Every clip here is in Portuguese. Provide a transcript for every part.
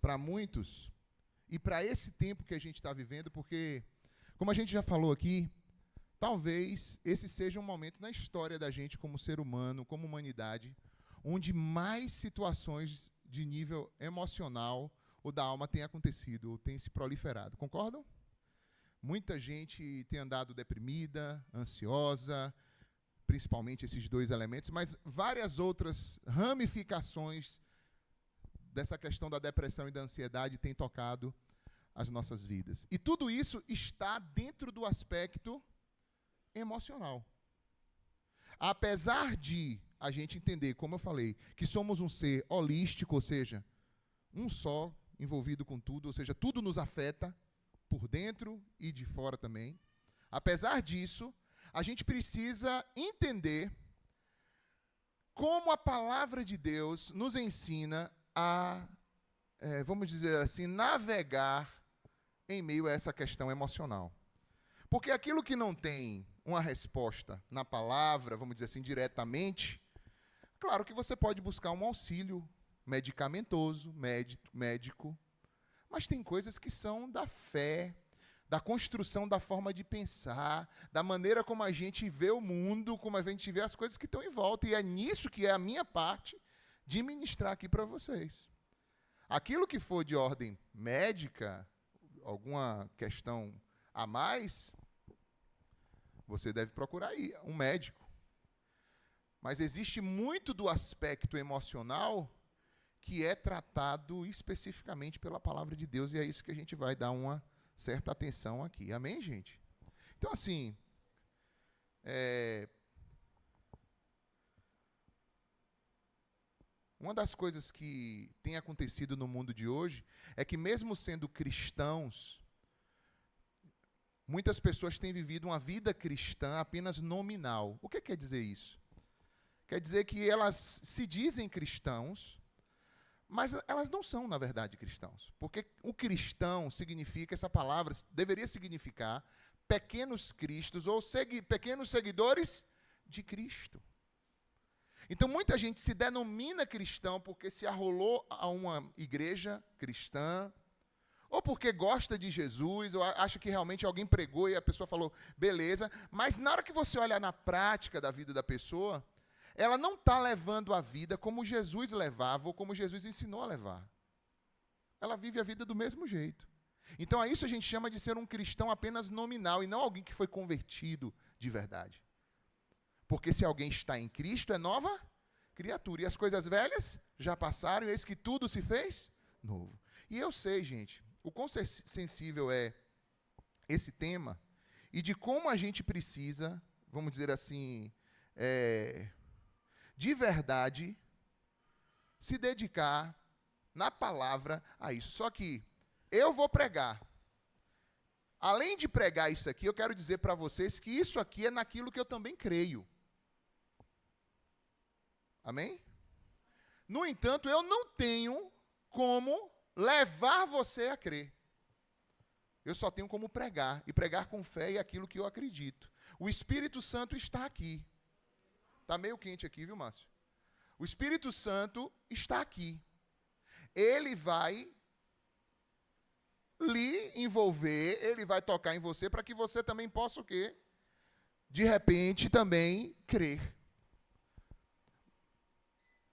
para muitos e para esse tempo que a gente está vivendo, porque, como a gente já falou aqui, talvez esse seja um momento na história da gente como ser humano, como humanidade, onde mais situações de nível emocional ou da alma têm acontecido, ou têm se proliferado. Concordam? Muita gente tem andado deprimida, ansiosa, principalmente esses dois elementos, mas várias outras ramificações dessa questão da depressão e da ansiedade têm tocado as nossas vidas. E tudo isso está dentro do aspecto emocional. Apesar de a gente entender, como eu falei, que somos um ser holístico, ou seja, um só, envolvido com tudo, ou seja, tudo nos afeta, por dentro e de fora também. Apesar disso, a gente precisa entender como a palavra de Deus nos ensina a, vamos dizer assim, navegar em meio a essa questão emocional. Porque aquilo que não tem uma resposta na palavra, vamos dizer assim, diretamente, claro que você pode buscar um auxílio medicamentoso, médico, mas tem coisas que são da fé, da construção da forma de pensar, da maneira como a gente vê o mundo, como a gente vê as coisas que estão em volta. E é nisso que é a minha parte de ministrar aqui para vocês. Aquilo que for de ordem médica, alguma questão a mais, você deve procurar aí um médico. Mas existe muito do aspecto emocional que é tratado especificamente pela palavra de Deus, e é isso que a gente vai dar uma certa atenção aqui. Amém, gente? Então, assim, uma das coisas que tem acontecido no mundo de hoje é que, mesmo sendo cristãos, muitas pessoas têm vivido uma vida cristã apenas nominal. O que quer dizer isso? Quer dizer que elas se dizem cristãos, mas elas não são, na verdade, cristãos. Porque o cristão significa, essa palavra deveria significar pequenos cristos ou pequenos seguidores de Cristo. Então, muita gente se denomina cristão porque se arrolou a uma igreja cristã, ou porque gosta de Jesus, ou acha que realmente alguém pregou e a pessoa falou, beleza, mas na hora que você olha na prática da vida da pessoa, ela não está levando a vida como Jesus levava ou como Jesus ensinou a levar. Ela vive a vida do mesmo jeito. Então, a isso a gente chama de ser um cristão apenas nominal e não alguém que foi convertido de verdade. Porque se alguém está em Cristo, é nova criatura. E as coisas velhas já passaram, e eis que tudo se fez novo. E eu sei, gente, o quão sensível é esse tema e de como a gente precisa, vamos dizer assim, de verdade, se dedicar na palavra a isso. Só que eu vou pregar. Além de pregar isso aqui, eu quero dizer para vocês que isso aqui é naquilo que eu também creio. Amém? No entanto, eu não tenho como levar você a crer. Eu só tenho como pregar, e pregar com fé e aquilo que eu acredito. O Espírito Santo está aqui. Está meio quente aqui, viu, Márcio? O Espírito Santo está aqui. Ele vai lhe envolver, ele vai tocar em você para que você também possa o quê? De repente também crer.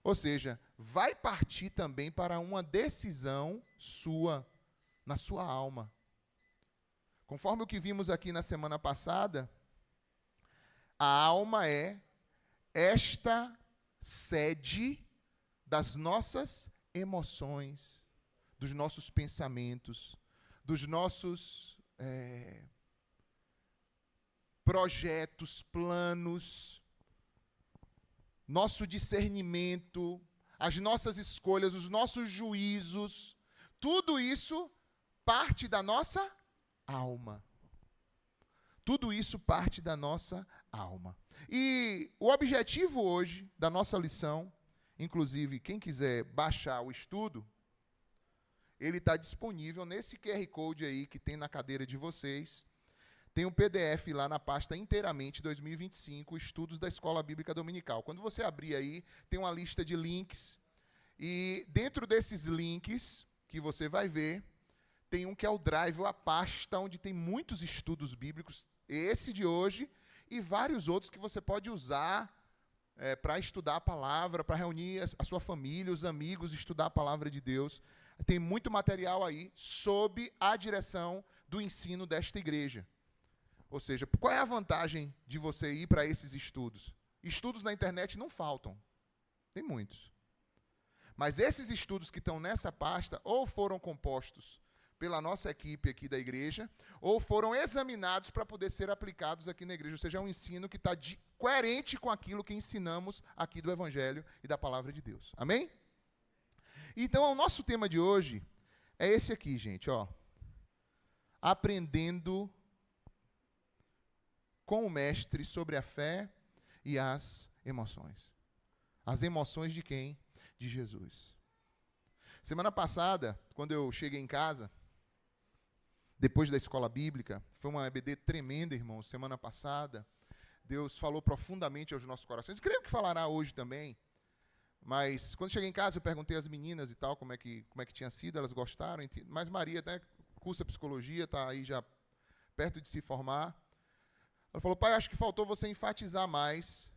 Ou seja, vai partir também para uma decisão sua, na sua alma. Conforme o que vimos aqui na semana passada, a alma é esta sede das nossas emoções, dos nossos pensamentos, dos nossos projetos, planos, nosso discernimento, as nossas escolhas, os nossos juízos, tudo isso parte da nossa alma. Tudo isso parte da nossa alma. E o objetivo hoje da nossa lição, inclusive quem quiser baixar o estudo, ele está disponível nesse QR Code aí que tem na cadeira de vocês. Tem um PDF lá na pasta inteiramente 2025, Estudos da Escola Bíblica Dominical. Quando você abrir aí, tem uma lista de links. E dentro desses links, que você vai ver, tem um que é o Drive, ou a pasta, onde tem muitos estudos bíblicos, esse de hoje, e vários outros que você pode usar para estudar a palavra, para reunir a sua família, os amigos, estudar a palavra de Deus. Tem muito material aí sob a direção do ensino desta igreja. Ou seja, qual é a vantagem de você ir para esses estudos? Estudos na internet não faltam. Tem muitos. Mas esses estudos que estão nessa pasta, ou foram compostos pela nossa equipe aqui da igreja, ou foram examinados para poder ser aplicados aqui na igreja. Ou seja, é um ensino que está coerente com aquilo que ensinamos aqui do Evangelho e da Palavra de Deus. Amém? Então, o nosso tema de hoje é esse aqui, gente, ó. Aprendendo com o mestre sobre a fé e as emoções. As emoções de quem? De Jesus. Semana passada, quando eu cheguei em casa, depois da escola bíblica, foi uma EBD tremenda, irmãos, semana passada. Deus falou profundamente aos nossos corações. Creio que falará hoje também. Mas quando cheguei em casa, eu perguntei às meninas e tal, como é que tinha sido, elas gostaram. Mas Maria, né, cursa psicologia, está aí já perto de se formar. Ela falou, pai, acho que faltou você enfatizar mais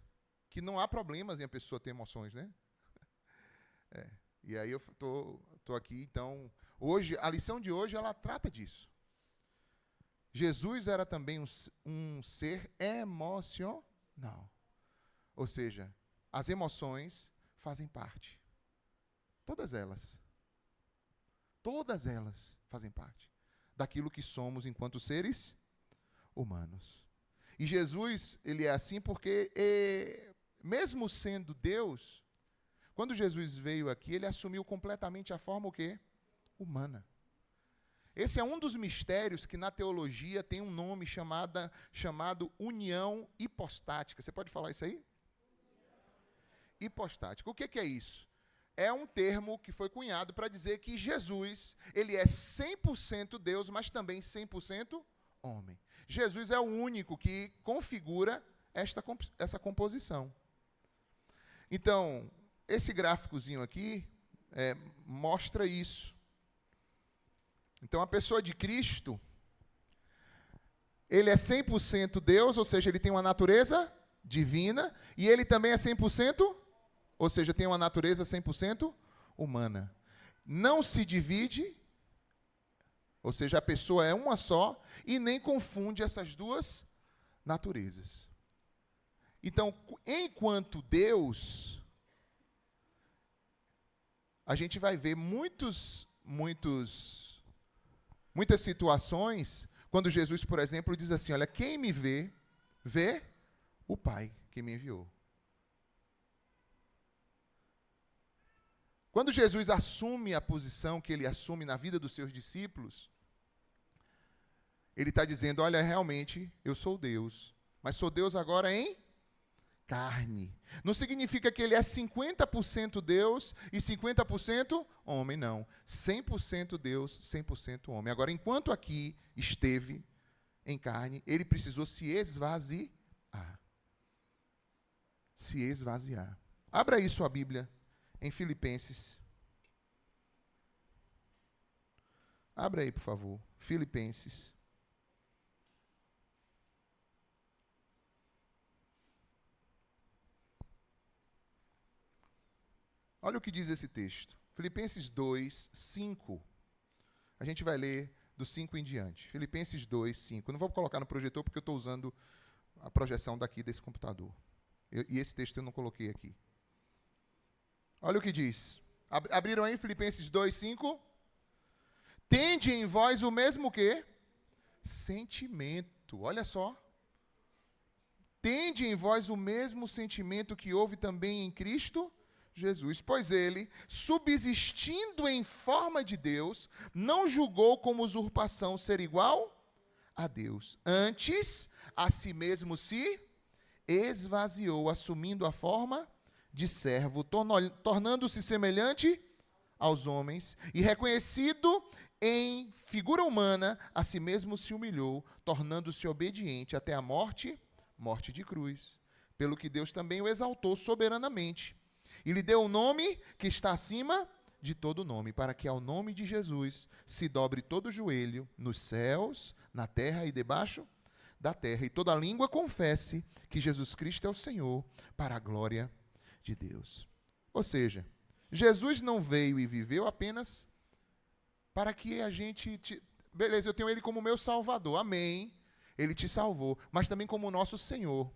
que não há problemas em a pessoa ter emoções, né? E aí eu tô aqui, então, hoje, a lição de hoje, ela trata disso. Jesus era também um ser emocional. Ou seja, as emoções fazem parte. Todas elas fazem parte daquilo que somos enquanto seres humanos. E Jesus, ele é assim porque, mesmo sendo Deus, quando Jesus veio aqui, ele assumiu completamente a forma o quê? Humana. Esse é um dos mistérios que na teologia tem um nome chamado união hipostática. Você pode falar isso aí? Hipostática. O que é isso? É um termo que foi cunhado para dizer que Jesus, ele é 100% Deus, mas também 100% homem. Jesus é o único que configura essa composição. Então, esse gráficozinho aqui mostra isso. Então, a pessoa de Cristo, ele é 100% Deus, ou seja, ele tem uma natureza divina, e ele também é 100%, ou seja, tem uma natureza 100% humana. Não se divide, ou seja, a pessoa é uma só, e nem confunde essas duas naturezas. Então, enquanto Deus, a gente vai ver muitas situações, quando Jesus, por exemplo, diz assim, olha, quem me vê, vê o Pai que me enviou. Quando Jesus assume a posição que ele assume na vida dos seus discípulos, ele está dizendo, olha, realmente, eu sou Deus, mas sou Deus agora em carne. Não significa que ele é 50% Deus e 50% homem, não. 100% Deus, 100% homem. Agora, enquanto aqui esteve em carne, ele precisou se esvaziar. Se esvaziar. Abra aí sua Bíblia em Filipenses. Abra aí, por favor. Filipenses. Olha o que diz esse texto. Filipenses 2, 5. A gente vai ler do 5 em diante. Filipenses 2, 5. Eu não vou colocar no projetor porque eu estou usando a projeção daqui desse computador. E esse texto eu não coloquei aqui. Olha o que diz. Abriram aí Filipenses 2, 5. Tende em vós o mesmo quê? Sentimento. Olha só. Tende em vós o mesmo sentimento que houve também em Cristo Jesus, pois ele, subsistindo em forma de Deus, não julgou como usurpação ser igual a Deus. Antes, a si mesmo se esvaziou, assumindo a forma de servo, tornando-se semelhante aos homens, e reconhecido em figura humana, a si mesmo se humilhou, tornando-se obediente até a morte de cruz. Pelo que Deus também o exaltou soberanamente, e lhe deu o nome que está acima de todo nome, para que ao nome de Jesus se dobre todo o joelho, nos céus, na terra e debaixo da terra, e toda língua confesse que Jesus Cristo é o Senhor, para a glória de Deus. Ou seja, Jesus não veio e viveu apenas para que a gente... Beleza, eu tenho Ele como meu Salvador, amém, Ele te salvou, mas também como nosso Senhor.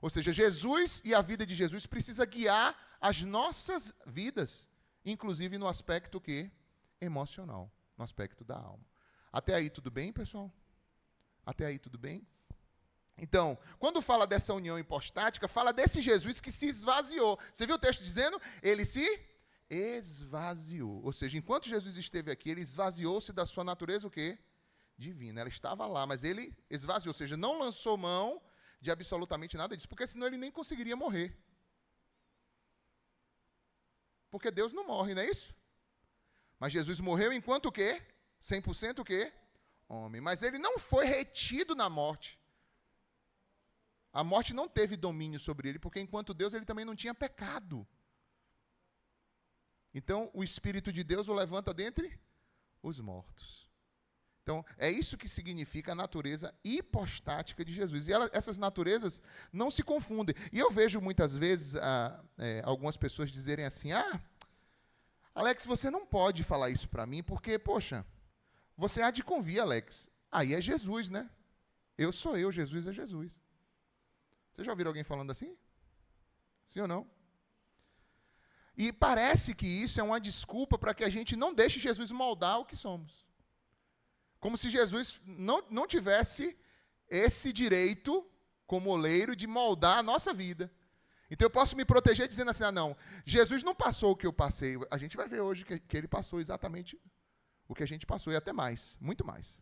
Ou seja, Jesus e a vida de Jesus precisa guiar as nossas vidas, inclusive no aspecto que? Emocional, no aspecto da alma. Até aí tudo bem, pessoal? Até aí tudo bem? Então, quando fala dessa união hipostática, fala desse Jesus que se esvaziou. Você viu o texto dizendo? Ele se esvaziou. Ou seja, enquanto Jesus esteve aqui, ele esvaziou-se da sua natureza o quê? Divina. Ela estava lá, mas ele esvaziou, ou seja, não lançou mão de absolutamente nada disso, porque senão ele nem conseguiria morrer. Porque Deus não morre, não é isso? Mas Jesus morreu enquanto o quê? 100% o quê? Homem. Mas ele não foi retido na morte. A morte não teve domínio sobre ele, porque enquanto Deus ele também não tinha pecado. Então, o Espírito de Deus o levanta dentre os mortos. Então, é isso que significa a natureza hipostática de Jesus. E essas naturezas não se confundem. E eu vejo muitas vezes algumas pessoas dizerem assim, Alex, você não pode falar isso para mim, porque, poxa, você há de convir, Alex. Aí é Jesus, né? Eu sou eu, Jesus é Jesus. Vocês já ouviram alguém falando assim? Sim ou não? E parece que isso é uma desculpa para que a gente não deixe Jesus moldar o que somos. Como se Jesus não tivesse esse direito, como oleiro, de moldar a nossa vida. Então eu posso me proteger dizendo assim, não, Jesus não passou o que eu passei. A gente vai ver hoje que ele passou exatamente o que a gente passou, e até mais, muito mais.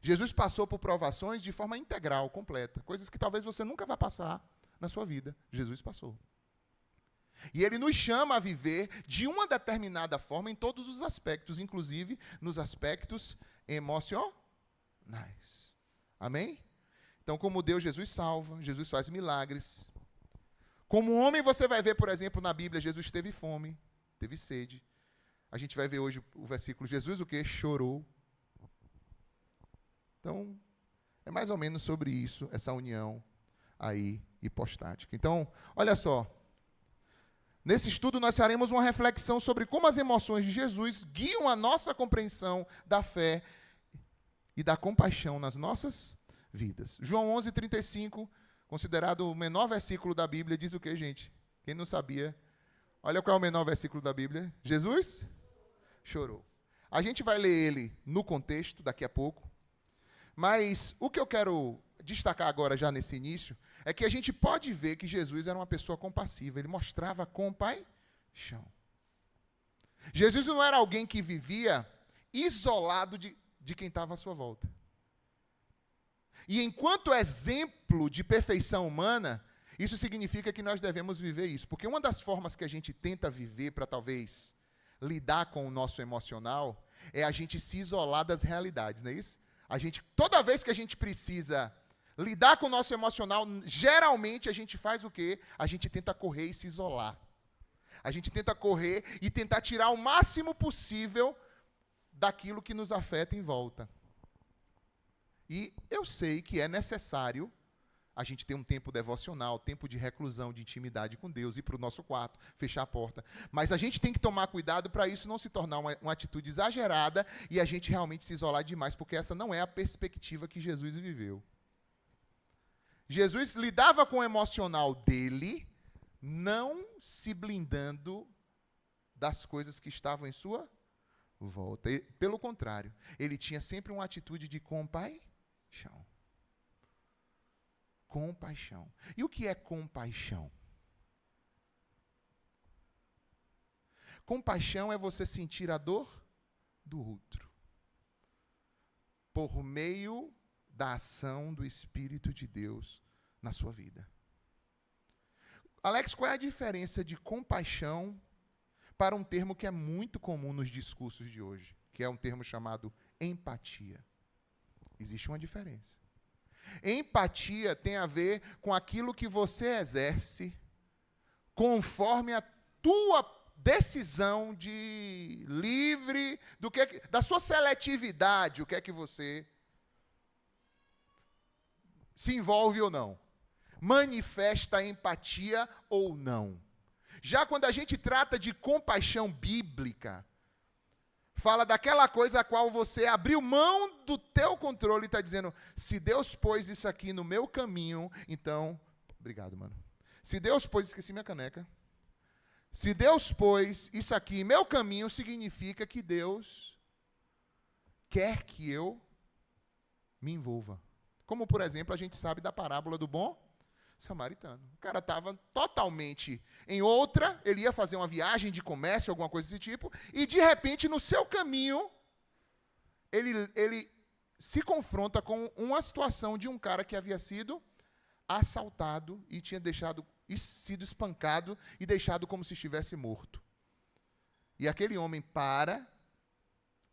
Jesus passou por provações de forma integral, completa. Coisas que talvez você nunca vá passar na sua vida. Jesus passou. E ele nos chama a viver de uma determinada forma em todos os aspectos, inclusive nos aspectos emocionais. Amém? Então, como Deus, Jesus salva, Jesus faz milagres. Como homem, você vai ver, por exemplo, na Bíblia, Jesus teve fome, teve sede. A gente vai ver hoje o versículo, Jesus o quê? Chorou. Então, é mais ou menos sobre isso, essa união aí hipostática. Então, olha só. Nesse estudo, nós faremos uma reflexão sobre como as emoções de Jesus guiam a nossa compreensão da fé e da compaixão nas nossas vidas. João 11:35, considerado o menor versículo da Bíblia, diz o quê, gente? Quem não sabia? Olha qual é o menor versículo da Bíblia. Jesus chorou. A gente vai ler ele no contexto, daqui a pouco. Mas o que eu quero destacar agora, já nesse início, é que a gente pode ver que Jesus era uma pessoa compassiva. Ele mostrava compaixão. Jesus não era alguém que vivia isolado de quem estava à sua volta. E enquanto exemplo de perfeição humana, isso significa que nós devemos viver isso. Porque uma das formas que a gente tenta viver para talvez lidar com o nosso emocional é a gente se isolar das realidades, não é isso? Toda vez que a gente precisa lidar com o nosso emocional, geralmente a gente faz o quê? A gente tenta correr e se isolar. A gente tenta correr e tentar tirar o máximo possível daquilo que nos afeta em volta. E eu sei que é necessário a gente ter um tempo devocional, tempo de reclusão, de intimidade com Deus, ir para o nosso quarto, fechar a porta. Mas a gente tem que tomar cuidado para isso não se tornar uma atitude exagerada e a gente realmente se isolar demais, porque essa não é a perspectiva que Jesus viveu. Jesus lidava com o emocional dele, não se blindando das coisas que estavam em sua volta. Pelo contrário, ele tinha sempre uma atitude de compaixão. Compaixão. E o que é compaixão? Compaixão é você sentir a dor do outro, por meio da ação do Espírito de Deus na sua vida. Alex, qual é a diferença de compaixão para um termo que é muito comum nos discursos de hoje, que é um termo chamado empatia? Existe uma diferença. Empatia tem a ver com aquilo que você exerce conforme a tua decisão de livre da sua seletividade, o que é que você se envolve ou não, manifesta empatia ou não. Já quando a gente trata de compaixão bíblica, fala daquela coisa a qual você abriu mão do teu controle e está dizendo, se Deus pôs isso aqui no meu caminho, então, obrigado, mano. Se Deus pôs, esqueci minha caneca. Se Deus pôs isso aqui em meu caminho, significa que Deus quer que eu me envolva. Como, por exemplo, a gente sabe da parábola do bom samaritano. O cara estava totalmente em outra, ele ia fazer uma viagem de comércio, alguma coisa desse tipo, e de repente, no seu caminho, ele se confronta com uma situação de um cara que havia sido assaltado e tinha sido espancado e deixado como se estivesse morto. E aquele homem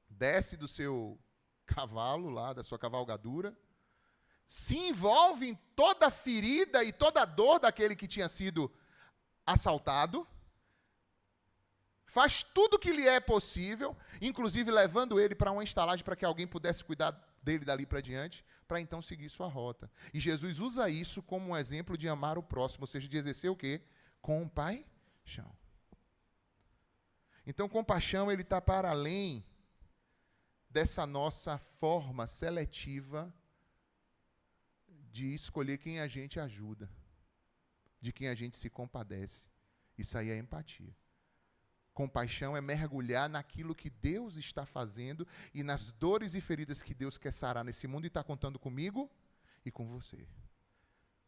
desce do seu cavalo lá, da sua cavalgadura, se envolve em toda a ferida e toda a dor daquele que tinha sido assaltado, faz tudo o que lhe é possível, inclusive levando ele para uma estalagem para que alguém pudesse cuidar dele dali para diante, para então seguir sua rota. E Jesus usa isso como um exemplo de amar o próximo, ou seja, de exercer o quê? Compaixão. Então, compaixão, ele está para além dessa nossa forma seletiva de escolher quem a gente ajuda, de quem a gente se compadece. Isso aí é empatia. Compaixão é mergulhar naquilo que Deus está fazendo e nas dores e feridas que Deus quer sarar nesse mundo e está contando comigo e com você.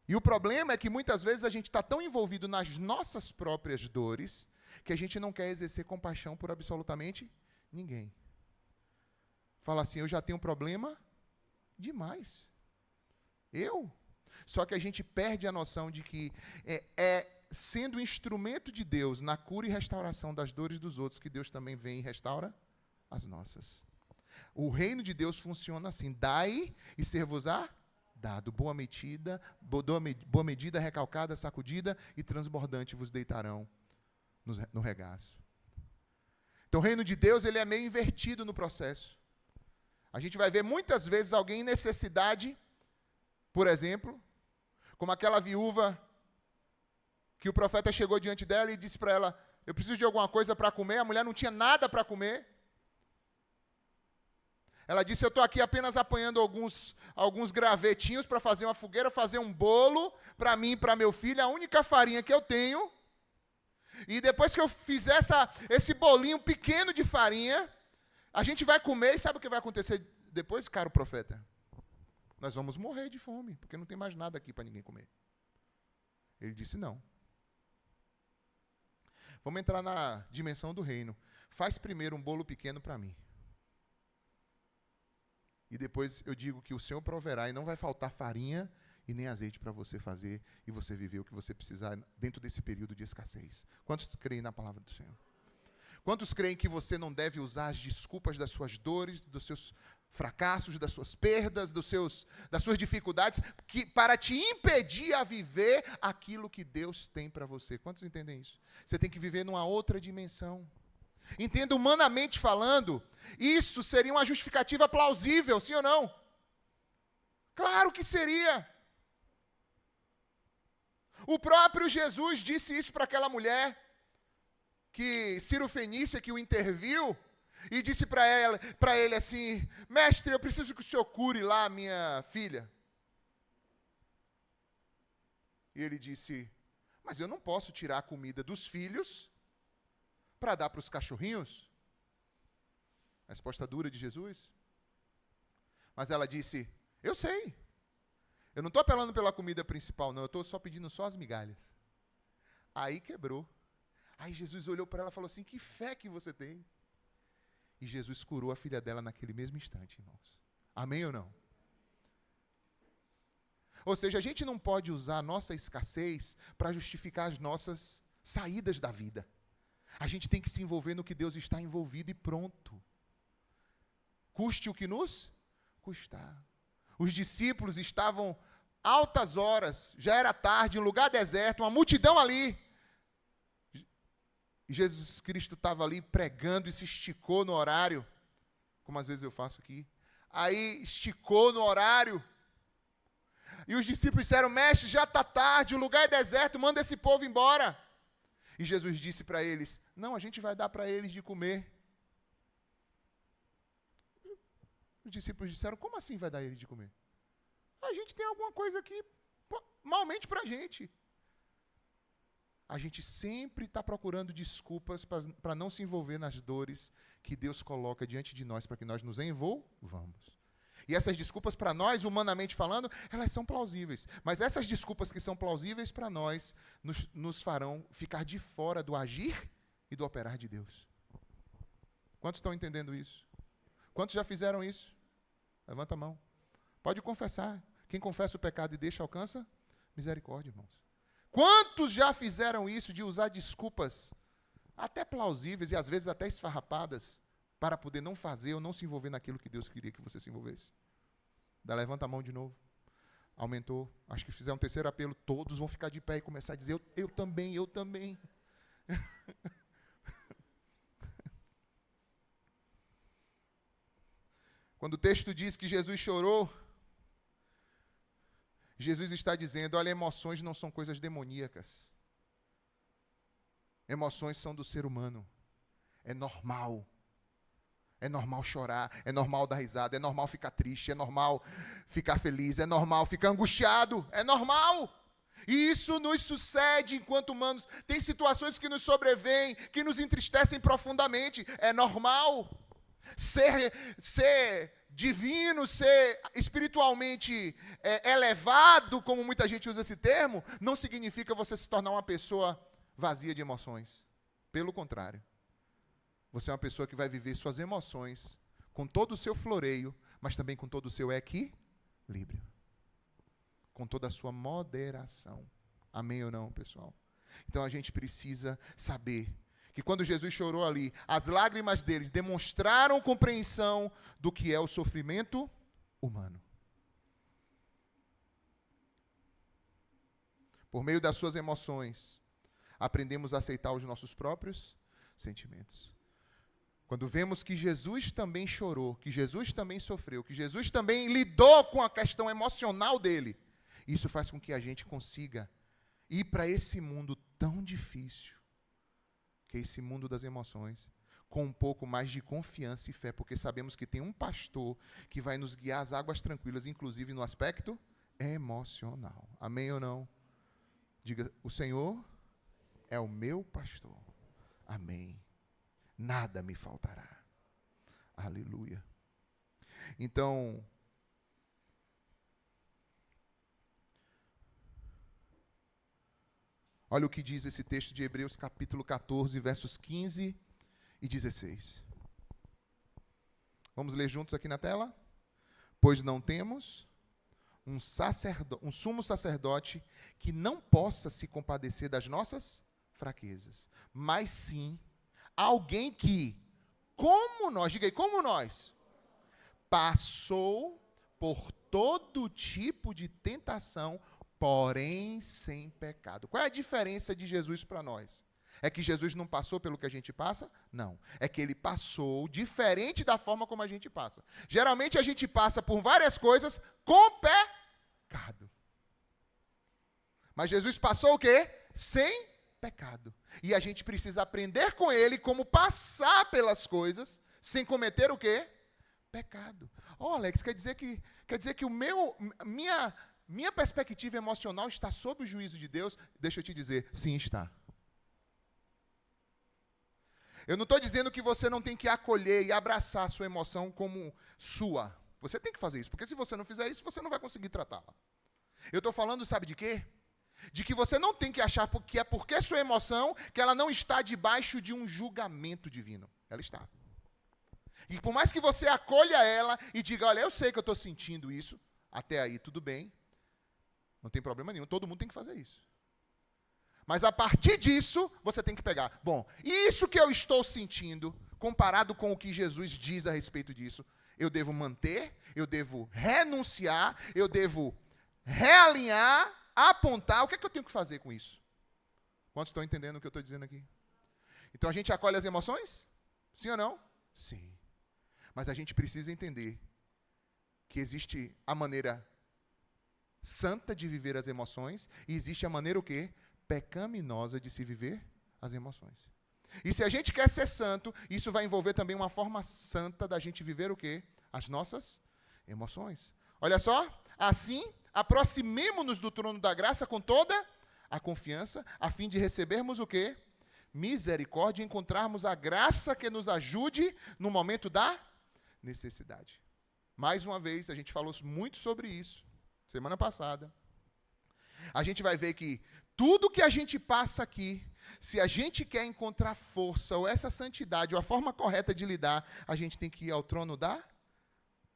E o problema é que muitas vezes a gente está tão envolvido nas nossas próprias dores que a gente não quer exercer compaixão por absolutamente ninguém. Fala assim, eu já tenho problema demais. Só que a gente perde a noção de que sendo instrumento de Deus na cura e restauração das dores dos outros, que Deus também vem e restaura as nossas. O reino de Deus funciona assim, dai e ser-vos-á dado, boa medida, recalcada, sacudida e transbordante vos deitarão no regaço. Então o reino de Deus ele é meio invertido no processo. A gente vai ver muitas vezes alguém em necessidade, por exemplo, como aquela viúva que o profeta chegou diante dela e disse para ela, eu preciso de alguma coisa para comer. A mulher não tinha nada para comer. Ela disse, eu estou aqui apenas apanhando alguns gravetinhos para fazer uma fogueira, fazer um bolo para mim e para meu filho, a única farinha que eu tenho. E depois que eu fizer esse bolinho pequeno de farinha, a gente vai comer e sabe o que vai acontecer depois, caro profeta? Nós vamos morrer de fome, porque não tem mais nada aqui para ninguém comer. Ele disse, não. Vamos entrar na dimensão do reino. Faz primeiro um bolo pequeno para mim. E depois eu digo que o Senhor proverá e não vai faltar farinha e nem azeite para você fazer e você viver o que você precisar dentro desse período de escassez. Quantos creem na palavra do Senhor? Quantos creem que você não deve usar as desculpas das suas dores, dos seus fracassos, das suas perdas, das suas dificuldades, para te impedir a viver aquilo que Deus tem para você? Quantos entendem isso? Você tem que viver numa outra dimensão. Entenda, humanamente falando, isso seria uma justificativa plausível, sim ou não? Claro que seria. O próprio Jesus disse isso para aquela mulher, que Ciro Fenícia, que o interviu, e disse para ele assim, mestre, eu preciso que o senhor cure lá a minha filha. E ele disse, mas eu não posso tirar a comida dos filhos para dar para os cachorrinhos. A resposta dura de Jesus. Mas ela disse, eu sei. Eu não estou apelando pela comida principal, não. Eu estou só pedindo só as migalhas. Aí quebrou. Aí Jesus olhou para ela e falou assim, que fé que você tem. E Jesus curou a filha dela naquele mesmo instante, irmãos. Amém ou não? Ou seja, a gente não pode usar a nossa escassez para justificar as nossas saídas da vida. A gente tem que se envolver no que Deus está envolvido e pronto. Custe o que nos custar. Os discípulos estavam altas horas, já era tarde, em um lugar deserto, uma multidão ali. E Jesus Cristo estava ali pregando e se esticou no horário, como às vezes eu faço aqui. Aí esticou no horário. E os discípulos disseram: mestre, já está tarde, o lugar é deserto, manda esse povo embora. E Jesus disse para eles: não, a gente vai dar para eles de comer. Os discípulos disseram: como assim vai dar eles de comer? A gente tem alguma coisa aqui, malmente para a gente. A gente sempre está procurando desculpas para não se envolver nas dores que Deus coloca diante de nós, para que nós nos envolvamos. E essas desculpas para nós, humanamente falando, elas são plausíveis. Mas essas desculpas que são plausíveis para nós, nos farão ficar de fora do agir e do operar de Deus. Quantos estão entendendo isso? Quantos já fizeram isso? Levanta a mão. Pode confessar. Quem confessa o pecado e deixa, alcança misericórdia, irmãos. Quantos já fizeram isso de usar desculpas até plausíveis e às vezes até esfarrapadas para poder não fazer ou não se envolver naquilo que Deus queria que você se envolvesse? Levanta a mão de novo. Aumentou. Acho que fizer um terceiro apelo, todos vão ficar de pé e começar a dizer: eu também, eu também. Quando o texto diz que Jesus chorou, Jesus está dizendo: olha, emoções não são coisas demoníacas. Emoções são do ser humano. É normal. É normal chorar, é normal dar risada, é normal ficar triste, é normal ficar feliz, é normal ficar angustiado, é normal. E isso nos sucede enquanto humanos. Tem situações que nos sobrevêm, que nos entristecem profundamente, é normal. Ser divino, ser espiritualmente elevado, como muita gente usa esse termo, não significa você se tornar uma pessoa vazia de emoções. Pelo contrário. Você é uma pessoa que vai viver suas emoções com todo o seu floreio, mas também com todo o seu equilíbrio. Com toda a sua moderação. Amém ou não, pessoal? Então a gente precisa saber que quando Jesus chorou ali, as lágrimas deles demonstraram compreensão do que é o sofrimento humano. Por meio das suas emoções, aprendemos a aceitar os nossos próprios sentimentos. Quando vemos que Jesus também chorou, que Jesus também sofreu, que Jesus também lidou com a questão emocional dele, isso faz com que a gente consiga ir para esse mundo tão difícil, que é esse mundo das emoções, com um pouco mais de confiança e fé, porque sabemos que tem um pastor que vai nos guiar às águas tranquilas, inclusive no aspecto emocional. Amém ou não? Diga: o Senhor é o meu pastor. Amém. Nada me faltará. Aleluia. Então, olha o que diz esse texto de Hebreus, capítulo 14, versos 15 e 16. Vamos ler juntos aqui na tela? Pois não temos um sumo sacerdote que não possa se compadecer das nossas fraquezas, mas sim alguém que, como nós, diga aí, como nós, passou por todo tipo de tentação, porém sem pecado. Qual é a diferença de Jesus para nós? É que Jesus não passou pelo que a gente passa? Não. É que ele passou diferente da forma como a gente passa. Geralmente a gente passa por várias coisas com pecado. Mas Jesus passou o quê? Sem pecado. E a gente precisa aprender com ele como passar pelas coisas sem cometer o quê? Pecado. Alex, quer dizer que minha perspectiva emocional está sob o juízo de Deus? Deixa eu te dizer, sim, está. Eu não estou dizendo que você não tem que acolher e abraçar a sua emoção como sua. Você tem que fazer isso, porque se você não fizer isso, você não vai conseguir tratá-la. Eu estou falando, sabe de quê? De que você não tem que achar que é porque sua emoção, que ela não está debaixo de um julgamento divino. Ela está. E por mais que você acolha ela e diga, olha, eu sei que eu estou sentindo isso, até aí tudo bem, não tem problema nenhum, todo mundo tem que fazer isso. Mas a partir disso, você tem que pegar, bom, isso que eu estou sentindo, comparado com o que Jesus diz a respeito disso, eu devo manter, eu devo renunciar, eu devo realinhar, apontar, o que é que eu tenho que fazer com isso? Quantos estão entendendo o que eu estou dizendo aqui? Então a gente acolhe as emoções? Sim ou não? Sim. Mas a gente precisa entender que existe a maneira santa de viver as emoções e existe a maneira o quê? Pecaminosa de se viver as emoções. E se a gente quer ser santo, isso vai envolver também uma forma santa da gente viver o quê? As nossas emoções. Olha só, assim, aproximemo-nos do trono da graça com toda a confiança, a fim de recebermos o quê? Misericórdia e encontrarmos a graça que nos ajude no momento da necessidade. Mais uma vez, a gente falou muito sobre isso, semana passada. A gente vai ver que tudo que a gente passa aqui, se a gente quer encontrar força ou essa santidade ou a forma correta de lidar, a gente tem que ir ao trono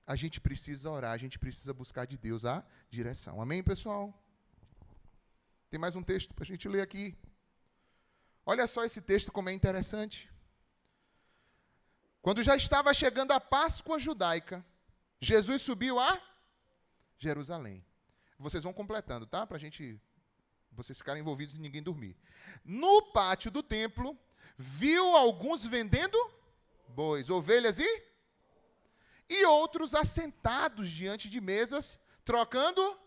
a gente precisa orar, a gente precisa buscar de Deus a direção. Amém, pessoal? Tem mais um texto para a gente ler aqui. Olha só esse texto como é interessante. Quando já estava chegando a Páscoa judaica, Jesus subiu a Jerusalém. Vocês vão completando, tá? Para vocês ficarem envolvidos e ninguém dormir. No pátio do templo, viu alguns vendendo bois, ovelhas e outros assentados diante de mesas, trocando.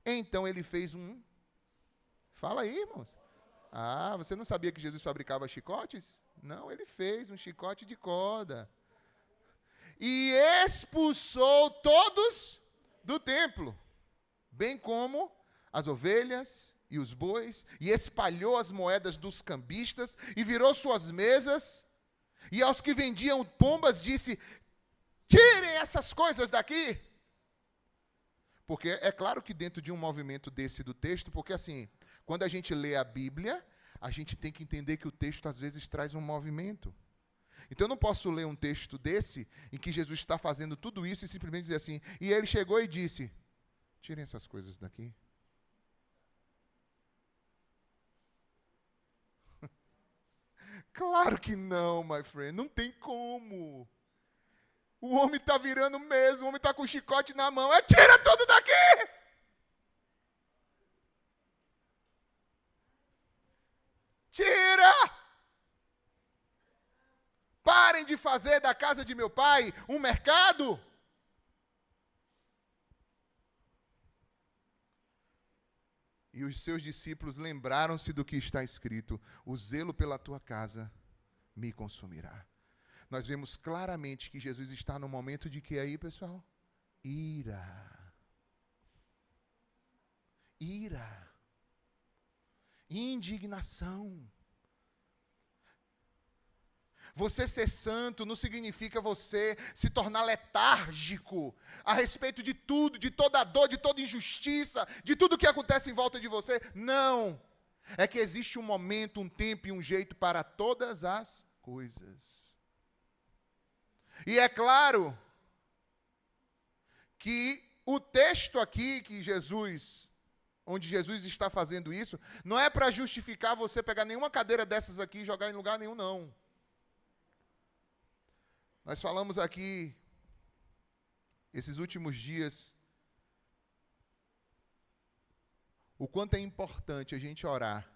Então ele fez Fala aí, irmãos. Ah, você não sabia que Jesus fabricava chicotes? Não, ele fez um chicote de corda. E expulsou todos do templo, bem como as ovelhas e os bois, e espalhou as moedas dos cambistas, e virou suas mesas, e aos que vendiam pombas disse: tirem essas coisas daqui. Porque é claro que dentro de um movimento desse do texto, porque assim, quando a gente lê a Bíblia, a gente tem que entender que o texto às vezes traz um movimento. Então eu não posso ler um texto desse, em que Jesus está fazendo tudo isso e simplesmente dizer assim, e ele chegou e disse, tirem essas coisas daqui. Claro que não, my friend, não tem como. O homem está virando mesmo, o homem está com o chicote na mão, tira tudo daqui! Tira! Parem de fazer da casa de meu pai um mercado. E os seus discípulos lembraram-se do que está escrito: o zelo pela tua casa me consumirá. Nós vemos claramente que Jesus está no momento de que aí, pessoal? Ira. Ira. Indignação. Você ser santo não significa você se tornar letárgico a respeito de tudo, de toda a dor, de toda injustiça, de tudo que acontece em volta de você. Não. É que existe um momento, um tempo e um jeito para todas as coisas. E é claro que o texto aqui onde Jesus está fazendo isso, não é para justificar você pegar nenhuma cadeira dessas aqui e jogar em lugar nenhum, não. Nós falamos aqui, esses últimos dias, o quanto é importante a gente orar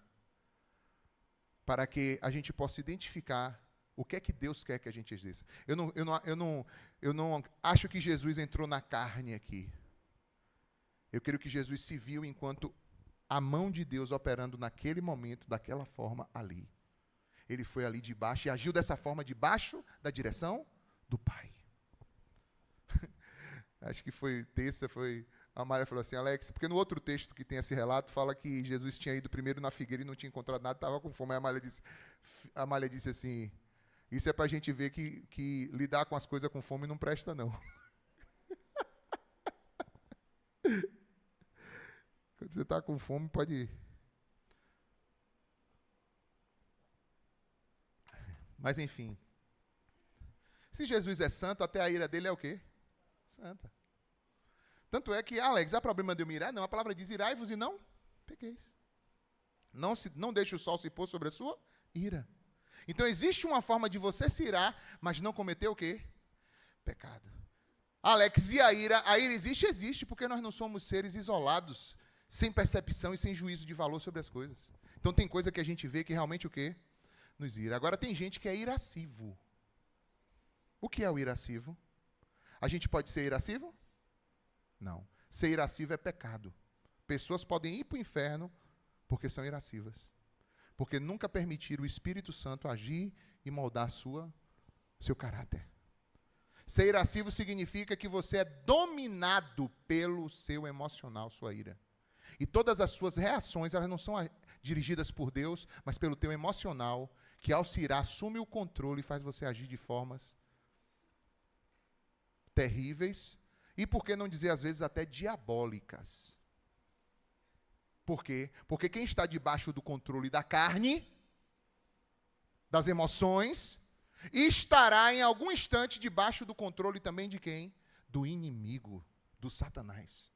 para que a gente possa identificar o que é que Deus quer que a gente exerça. Eu não acho que Jesus entrou na carne aqui. Eu creio que Jesus se viu enquanto a mão de Deus operando naquele momento, daquela forma ali. Ele foi ali debaixo e agiu dessa forma debaixo da direção do Pai. Acho que a Maria falou assim, Alex, porque no outro texto que tem esse relato, fala que Jesus tinha ido primeiro na figueira e não tinha encontrado nada, estava com fome. Aí a Maria disse assim, isso é para a gente ver que lidar com as coisas com fome não presta, não. Quando você está com fome, pode ir. Mas, enfim. Se Jesus é santo, até a ira dele é o quê? Santa. Tanto é que, Alex, há problema de eu me irar? Não, a palavra diz, irai-vos e não pequeis. Não deixe o sol se pôr sobre a sua ira. Então, existe uma forma de você se irar, mas não cometer o quê? Pecado. Alex, e a ira? A ira existe? Existe, porque nós não somos seres isolados, sem percepção e sem juízo de valor sobre as coisas. Então, tem coisa que a gente vê que realmente o quê? nos ira. Agora tem gente que é irascivo. O que é o irascivo? A gente pode ser irascivo? Não. Ser irascivo é pecado. Pessoas podem ir para o inferno porque são irascivas. Porque nunca permitiram o Espírito Santo agir e moldar seu caráter. Ser irascivo significa que você é dominado pelo seu emocional, sua ira. E todas as suas reações, elas não são dirigidas por Deus, mas pelo teu emocional, que ao se irar, assume o controle e faz você agir de formas terríveis e, por que não dizer, às vezes, até diabólicas. Por quê? Porque quem está debaixo do controle da carne, das emoções, estará em algum instante debaixo do controle também de quem? Do inimigo, do Satanás.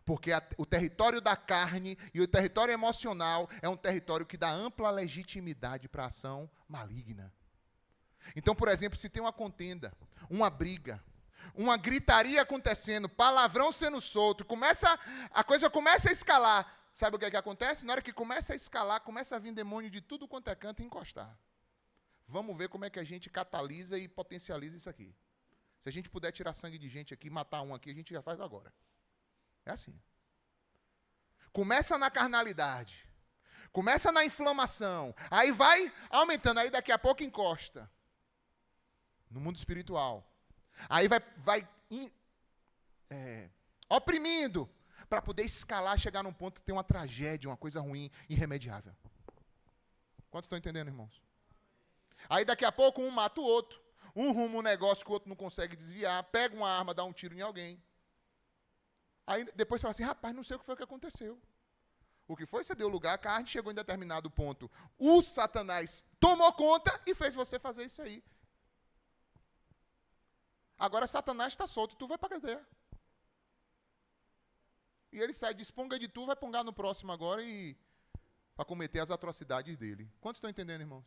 Porque o território da carne e o território emocional é um território que dá ampla legitimidade para a ação maligna. Então, por exemplo, se tem uma contenda, uma briga, uma gritaria acontecendo, palavrão sendo solto, a coisa começa a escalar. Sabe o que acontece? Na hora que começa a escalar, começa a vir demônio de tudo quanto é canto e encostar. Vamos ver como é que a gente catalisa e potencializa isso aqui. Se a gente puder tirar sangue de gente aqui, matar um aqui, a gente já faz agora. É assim. Começa na carnalidade. Começa na inflamação. Aí vai aumentando. Aí daqui a pouco encosta. No mundo espiritual. Aí vai oprimindo. Para poder escalar, chegar num ponto que tem uma tragédia, uma coisa ruim, irremediável. Quantos estão entendendo, irmãos? Aí daqui a pouco um mata o outro. Um ruma um negócio que o outro não consegue desviar. Pega uma arma, dá um tiro em alguém. Aí depois fala assim, rapaz, não sei o que foi que aconteceu. O que foi? Você deu lugar à carne, chegou em determinado ponto. O Satanás tomou conta e fez você fazer isso aí. Agora Satanás está solto, tu vai para a cadeia. E ele sai de esponga de tu, vai pongar no próximo agora e para cometer as atrocidades dele. Quantos estão entendendo, irmãos?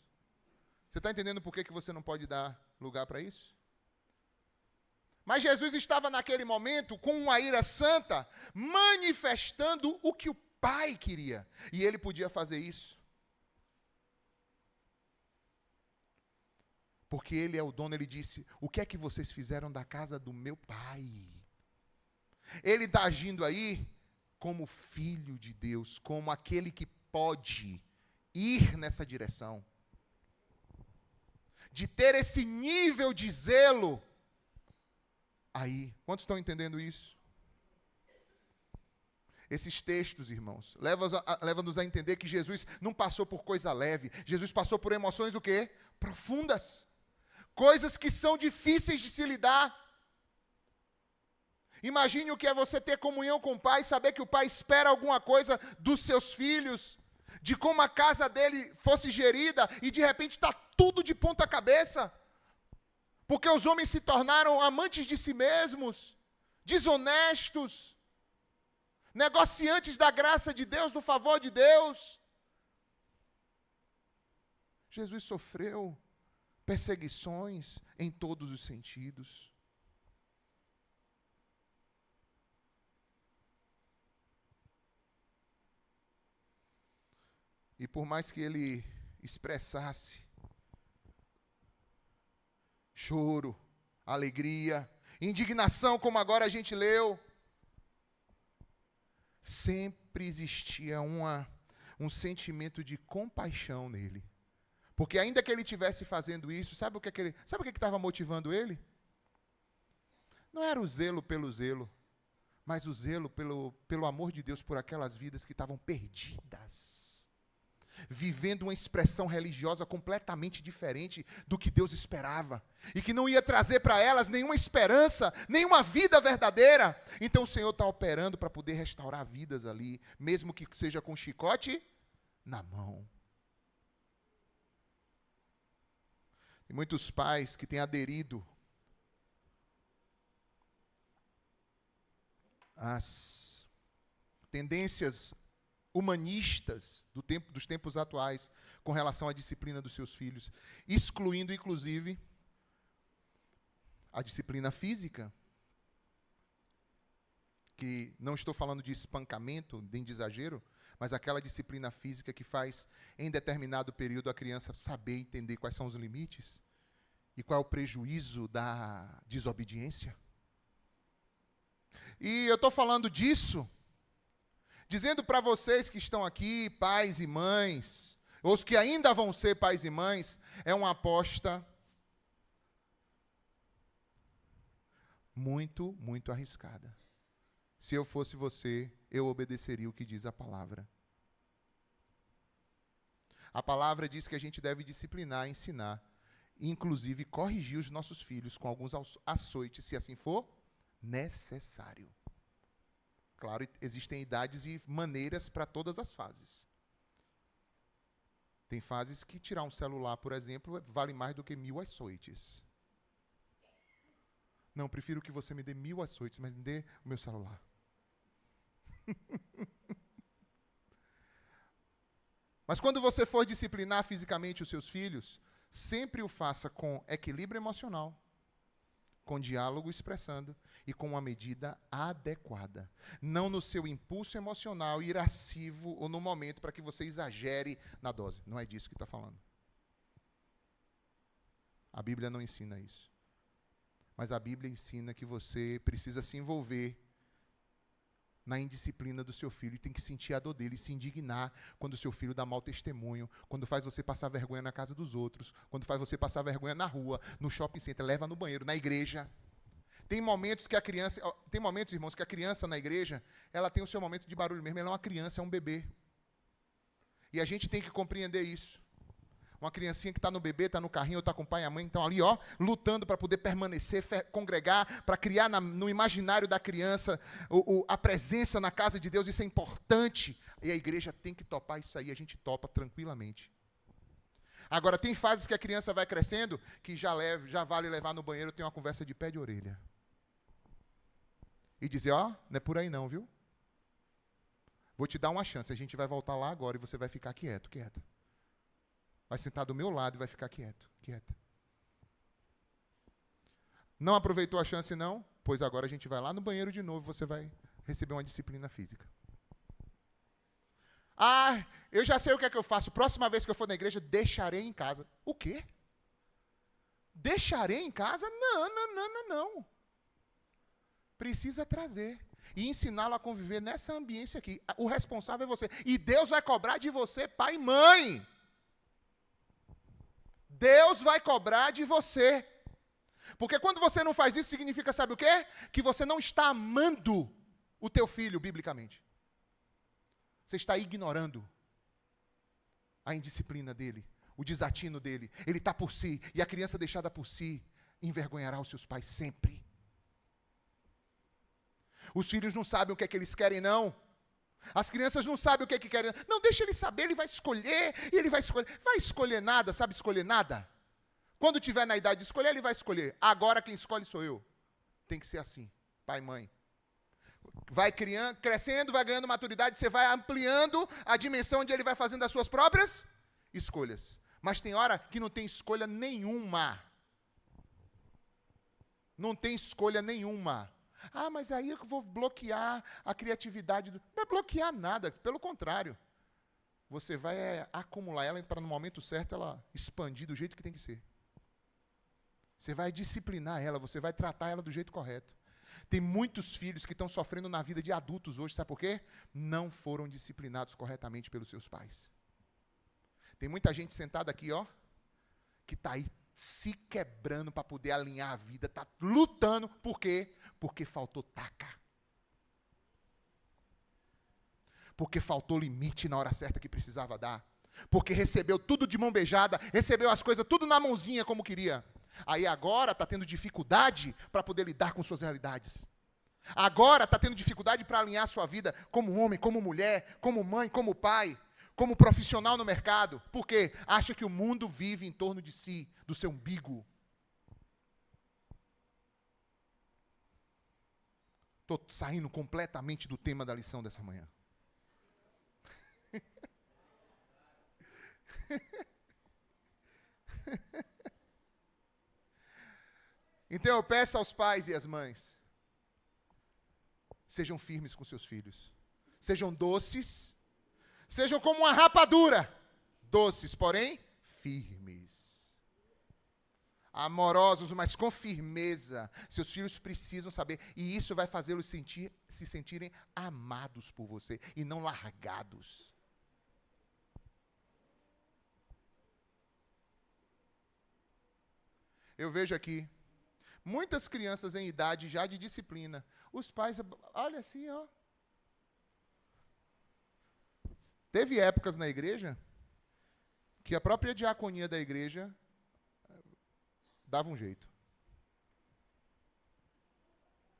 Você está entendendo por que você não pode dar lugar para isso? Mas Jesus estava naquele momento com uma ira santa, manifestando o que o Pai queria. E ele podia fazer isso. Porque ele é o dono, ele disse, o que é que vocês fizeram da casa do meu Pai? Ele está agindo aí como filho de Deus, como aquele que pode ir nessa direção. De ter esse nível de zelo aí. Quantos estão entendendo isso? Esses textos, irmãos, levam-nos a entender que Jesus não passou por coisa leve. Jesus passou por emoções o quê? Profundas. Coisas que são difíceis de se lidar. Imagine o que é você ter comunhão com o Pai, saber que o Pai espera alguma coisa dos seus filhos, de como a casa dele fosse gerida, e de repente está tudo de ponta cabeça, porque os homens se tornaram amantes de si mesmos, desonestos, negociantes da graça de Deus, do favor de Deus. Jesus sofreu perseguições em todos os sentidos. E por mais que ele expressasse choro, alegria, indignação, como agora a gente leu, sempre existia um sentimento de compaixão nele. Porque ainda que ele estivesse fazendo isso, sabe o que estava motivando ele? Não era o zelo pelo zelo, mas o zelo pelo amor de Deus por aquelas vidas que estavam perdidas, vivendo uma expressão religiosa completamente diferente do que Deus esperava, e que não ia trazer para elas nenhuma esperança, nenhuma vida verdadeira. Então o Senhor está operando para poder restaurar vidas ali, mesmo que seja com chicote na mão. Tem muitos pais que têm aderido às tendências humanistas dos tempos atuais com relação à disciplina dos seus filhos, excluindo, inclusive, a disciplina física, que não estou falando de espancamento, nem de exagero, mas aquela disciplina física que faz, em determinado período, a criança saber entender quais são os limites e qual é o prejuízo da desobediência. E eu estou falando disso, dizendo para vocês que estão aqui, pais e mães, ou os que ainda vão ser pais e mães, é uma aposta muito, muito arriscada. Se eu fosse você, eu obedeceria o que diz a palavra. A palavra diz que a gente deve disciplinar, ensinar, inclusive corrigir os nossos filhos com alguns açoites, se assim for necessário. Claro, existem idades e maneiras para todas as fases. Tem fases que tirar um celular, por exemplo, vale mais do que 1000 açoites. Não, prefiro que você me dê 1000 açoites, mas me dê o meu celular. Mas quando você for disciplinar fisicamente os seus filhos, sempre o faça com equilíbrio emocional, com diálogo expressando e com uma medida adequada. Não no seu impulso emocional, irascivo ou no momento para que você exagere na dose. Não é disso que está falando. A Bíblia não ensina isso. Mas a Bíblia ensina que você precisa se envolver na indisciplina do seu filho e tem que sentir a dor dele, se indignar quando o seu filho dá mau testemunho, quando faz você passar vergonha na casa dos outros, quando faz você passar vergonha na rua, no shopping center, leva no banheiro, na igreja. Tem momentos, irmãos, que a criança na igreja, ela tem o seu momento de barulho mesmo, ela é uma criança, é um bebê. E a gente tem que compreender isso. Uma criancinha que está no bebê, está no carrinho, está com o pai e a mãe, estão ali, lutando para poder permanecer, congregar, para criar no imaginário da criança a presença na casa de Deus, isso é importante. E a igreja tem que topar isso aí, a gente topa tranquilamente. Agora, tem fases que a criança vai crescendo, que já vale levar no banheiro, tem uma conversa de pé de orelha. E dizer, não é por aí não, viu? Vou te dar uma chance, a gente vai voltar lá agora e você vai ficar quieta. Vai sentar do meu lado e vai ficar quieta. Não aproveitou a chance, não? Pois agora a gente vai lá no banheiro de novo e você vai receber uma disciplina física. Eu já sei o que é que eu faço. Próxima vez que eu for na igreja, deixarei em casa. O quê? Deixarei em casa? Não. Precisa trazer. E ensiná-lo a conviver nessa ambiência aqui. O responsável é você. E Deus vai cobrar de você, pai e mãe. Deus vai cobrar de você. Porque quando você não faz isso, significa, sabe o quê? Que você não está amando o teu filho, biblicamente. Você está ignorando a indisciplina dele, o desatino dele. Ele está por si, e a criança deixada por si envergonhará os seus pais sempre. Os filhos não sabem o que é que eles querem, não. As crianças não sabem o que é que querem. Não, deixa ele saber, ele vai escolher, e ele vai escolher. Vai escolher nada, sabe escolher nada? Quando tiver na idade de escolher, ele vai escolher. Agora quem escolhe sou eu. Tem que ser assim, pai e mãe. Vai crescendo, vai ganhando maturidade, você vai ampliando a dimensão onde ele vai fazendo as suas próprias escolhas. Mas tem hora que não tem escolha nenhuma. Não tem escolha nenhuma. Mas aí eu vou bloquear a criatividade. Não vai bloquear nada, pelo contrário. Você vai acumular ela para no momento certo ela expandir do jeito que tem que ser. Você vai disciplinar ela, você vai tratar ela do jeito correto. Tem muitos filhos que estão sofrendo na vida de adultos hoje, sabe por quê? Não foram disciplinados corretamente pelos seus pais. Tem muita gente sentada aqui, que está aí se quebrando para poder alinhar a vida, está lutando. Por quê? Porque faltou taca. Porque faltou limite na hora certa que precisava dar. Porque recebeu tudo de mão beijada, recebeu as coisas tudo na mãozinha como queria. Aí agora está tendo dificuldade para poder lidar com suas realidades. Agora está tendo dificuldade para alinhar sua vida como homem, como mulher, como mãe, como pai, como profissional no mercado. Por quê? Acha que o mundo vive em torno de si, do seu umbigo. Estou saindo completamente do tema da lição dessa manhã. Então eu peço aos pais e às mães, sejam firmes com seus filhos, sejam doces, Sejam como uma rapadura, doces, porém firmes. Amorosos, mas com firmeza. Seus filhos precisam saber. E isso vai fazê-los se sentirem amados por você e não largados. Eu vejo aqui muitas crianças em idade já de disciplina. Os pais, olha assim, ó. Teve épocas na igreja que a própria diaconia da igreja dava um jeito.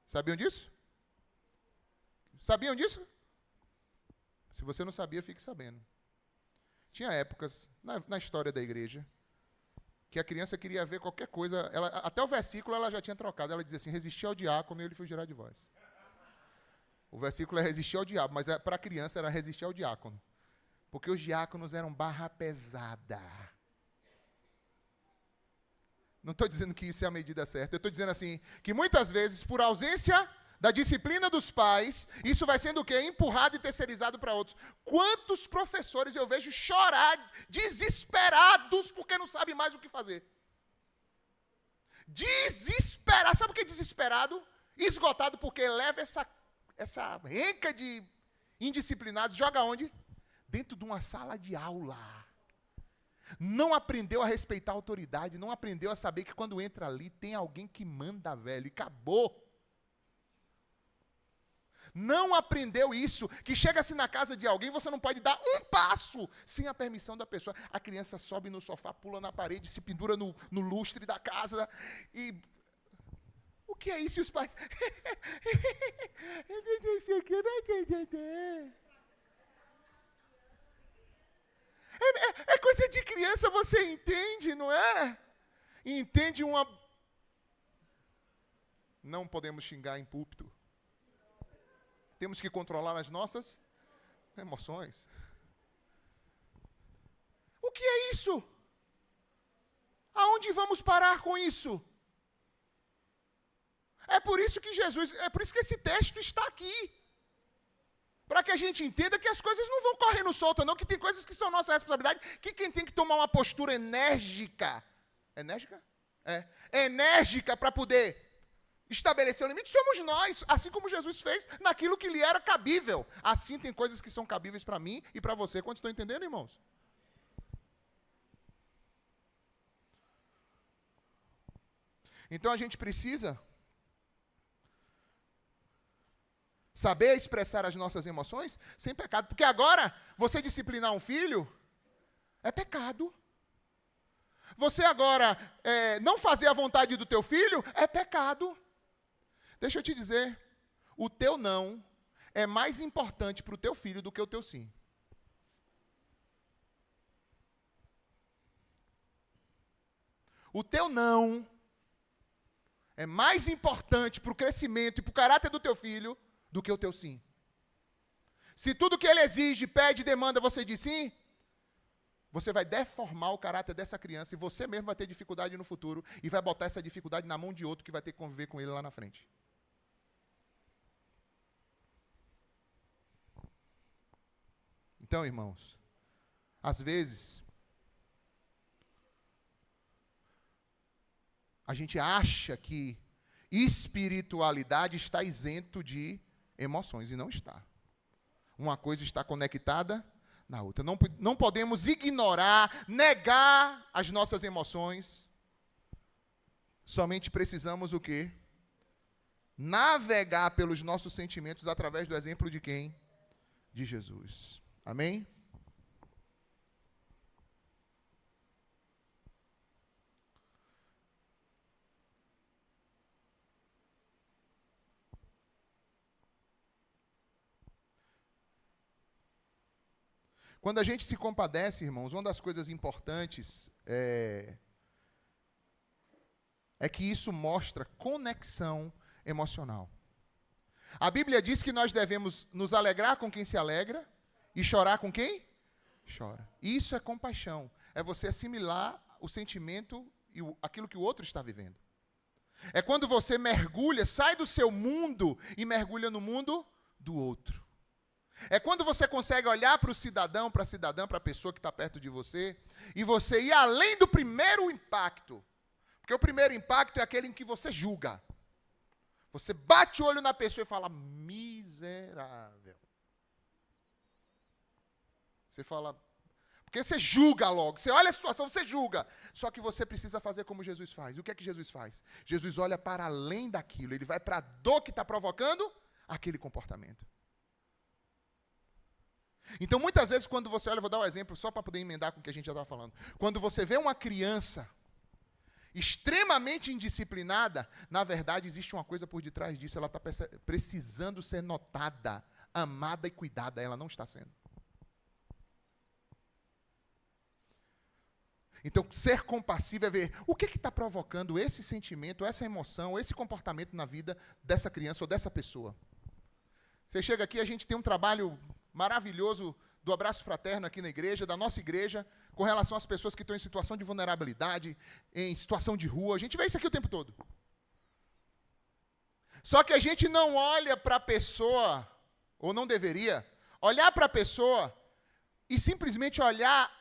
Sabiam disso? Sabiam disso? Se você não sabia, fique sabendo. Tinha épocas na história da igreja que a criança queria ver qualquer coisa, até o versículo ela já tinha trocado, ela dizia assim, resistir ao diácono e ele fugirá de vós. O versículo é resistir ao diabo, mas para a criança era resistir ao diácono. Porque os diáconos eram barra pesada. Não estou dizendo que isso é a medida certa, eu estou dizendo assim, que muitas vezes, por ausência da disciplina dos pais, isso vai sendo o quê? Empurrado e terceirizado para outros. Quantos professores eu vejo chorar, desesperados, porque não sabem mais o que fazer. Desesperado. Sabe o que é desesperado? Esgotado, porque leva essa renca de indisciplinados, joga onde? Dentro de uma sala de aula. Não aprendeu a respeitar a autoridade, não aprendeu a saber que quando entra ali, tem alguém que manda, velho, e acabou. Não aprendeu isso, que chega-se na casa de alguém, você não pode dar um passo sem a permissão da pessoa. A criança sobe no sofá, pula na parede, se pendura no lustre da casa. E o que é isso? E os pais? É coisa de criança, você entende, não é? Entende uma... Não podemos xingar em púlpito. Temos que controlar as nossas emoções. O que é isso? Aonde vamos parar com isso? É por isso que esse texto está aqui. Para que a gente entenda que as coisas não vão correndo solta, não, que tem coisas que são nossa responsabilidade, que quem tem que tomar uma postura enérgica, enérgica para poder estabelecer o limite, somos nós, assim como Jesus fez naquilo que lhe era cabível. Assim tem coisas que são cabíveis para mim e para você. Quantos estão entendendo, irmãos? Então a gente precisa saber expressar as nossas emoções sem pecado. Porque agora, você disciplinar um filho é pecado. Você agora não fazer a vontade do teu filho é pecado. Deixa eu te dizer, o teu não é mais importante para o teu filho do que o teu sim. O teu não é mais importante para o crescimento e para o caráter do teu filho do que o teu sim. Se tudo que ele exige, pede, demanda, você diz sim, você vai deformar o caráter dessa criança e você mesmo vai ter dificuldade no futuro e vai botar essa dificuldade na mão de outro que vai ter que conviver com ele lá na frente. Então, irmãos, às vezes, a gente acha que espiritualidade está isento de emoções, e não está. Uma coisa está conectada na outra. Não podemos ignorar, negar as nossas emoções. Somente precisamos o quê? Navegar pelos nossos sentimentos através do exemplo de quem? De Jesus. Amém? Quando a gente se compadece, irmãos, uma das coisas importantes é que isso mostra conexão emocional. A Bíblia diz que nós devemos nos alegrar com quem se alegra e chorar com quem? Chora. Isso é compaixão. É você assimilar o sentimento e aquilo que o outro está vivendo. É quando você mergulha, sai do seu mundo e mergulha no mundo do outro. É quando você consegue olhar para o cidadão, para a cidadã, para a pessoa que está perto de você, e você ir além do primeiro impacto. Porque o primeiro impacto é aquele em que você julga. Você bate o olho na pessoa e fala, miserável. Você fala, porque você julga logo. Você olha a situação, você julga. Só que você precisa fazer como Jesus faz. O que é que Jesus faz? Jesus olha para além daquilo. Ele vai para a dor que está provocando aquele comportamento. Então, muitas vezes, quando você olha, eu vou dar um exemplo só para poder emendar com o que a gente já estava falando. Quando você vê uma criança extremamente indisciplinada, na verdade, existe uma coisa por detrás disso. Ela está precisando ser notada, amada e cuidada. Ela não está sendo. Então, ser compassivo é ver o que está provocando esse sentimento, essa emoção, esse comportamento na vida dessa criança ou dessa pessoa. Você chega aqui, a gente tem um trabalho maravilhoso do abraço fraterno aqui na igreja, da nossa igreja, com relação às pessoas que estão em situação de vulnerabilidade, em situação de rua. A gente vê isso aqui o tempo todo. Só que a gente não olha para a pessoa, ou não deveria, olhar para a pessoa e simplesmente olhar,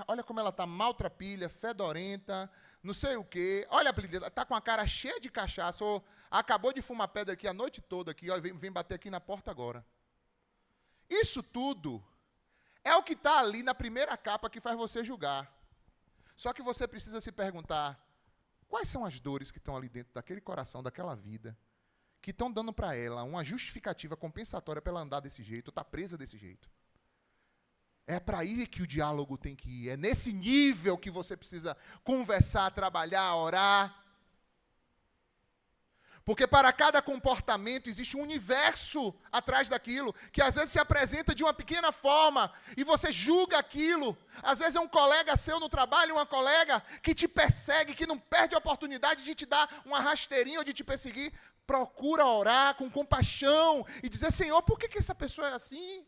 olha como ela está maltrapilha, fedorenta, não sei o quê, olha, ela está com a cara cheia de cachaça, ou acabou de fumar pedra aqui a noite toda, aqui, ó, vem bater aqui na porta agora. Isso tudo é o que está ali na primeira capa que faz você julgar. Só que você precisa se perguntar, quais são as dores que estão ali dentro daquele coração, daquela vida, que estão dando para ela uma justificativa compensatória para ela andar desse jeito, ou estar presa desse jeito. É para aí que o diálogo tem que ir. É nesse nível que você precisa conversar, trabalhar, orar. Porque para cada comportamento existe um universo atrás daquilo, que às vezes se apresenta de uma pequena forma, e você julga aquilo. Às vezes é um colega seu no trabalho, uma colega que te persegue, que não perde a oportunidade de te dar uma rasteirinha ou de te perseguir. Procura orar com compaixão e dizer, Senhor, por que essa pessoa é assim?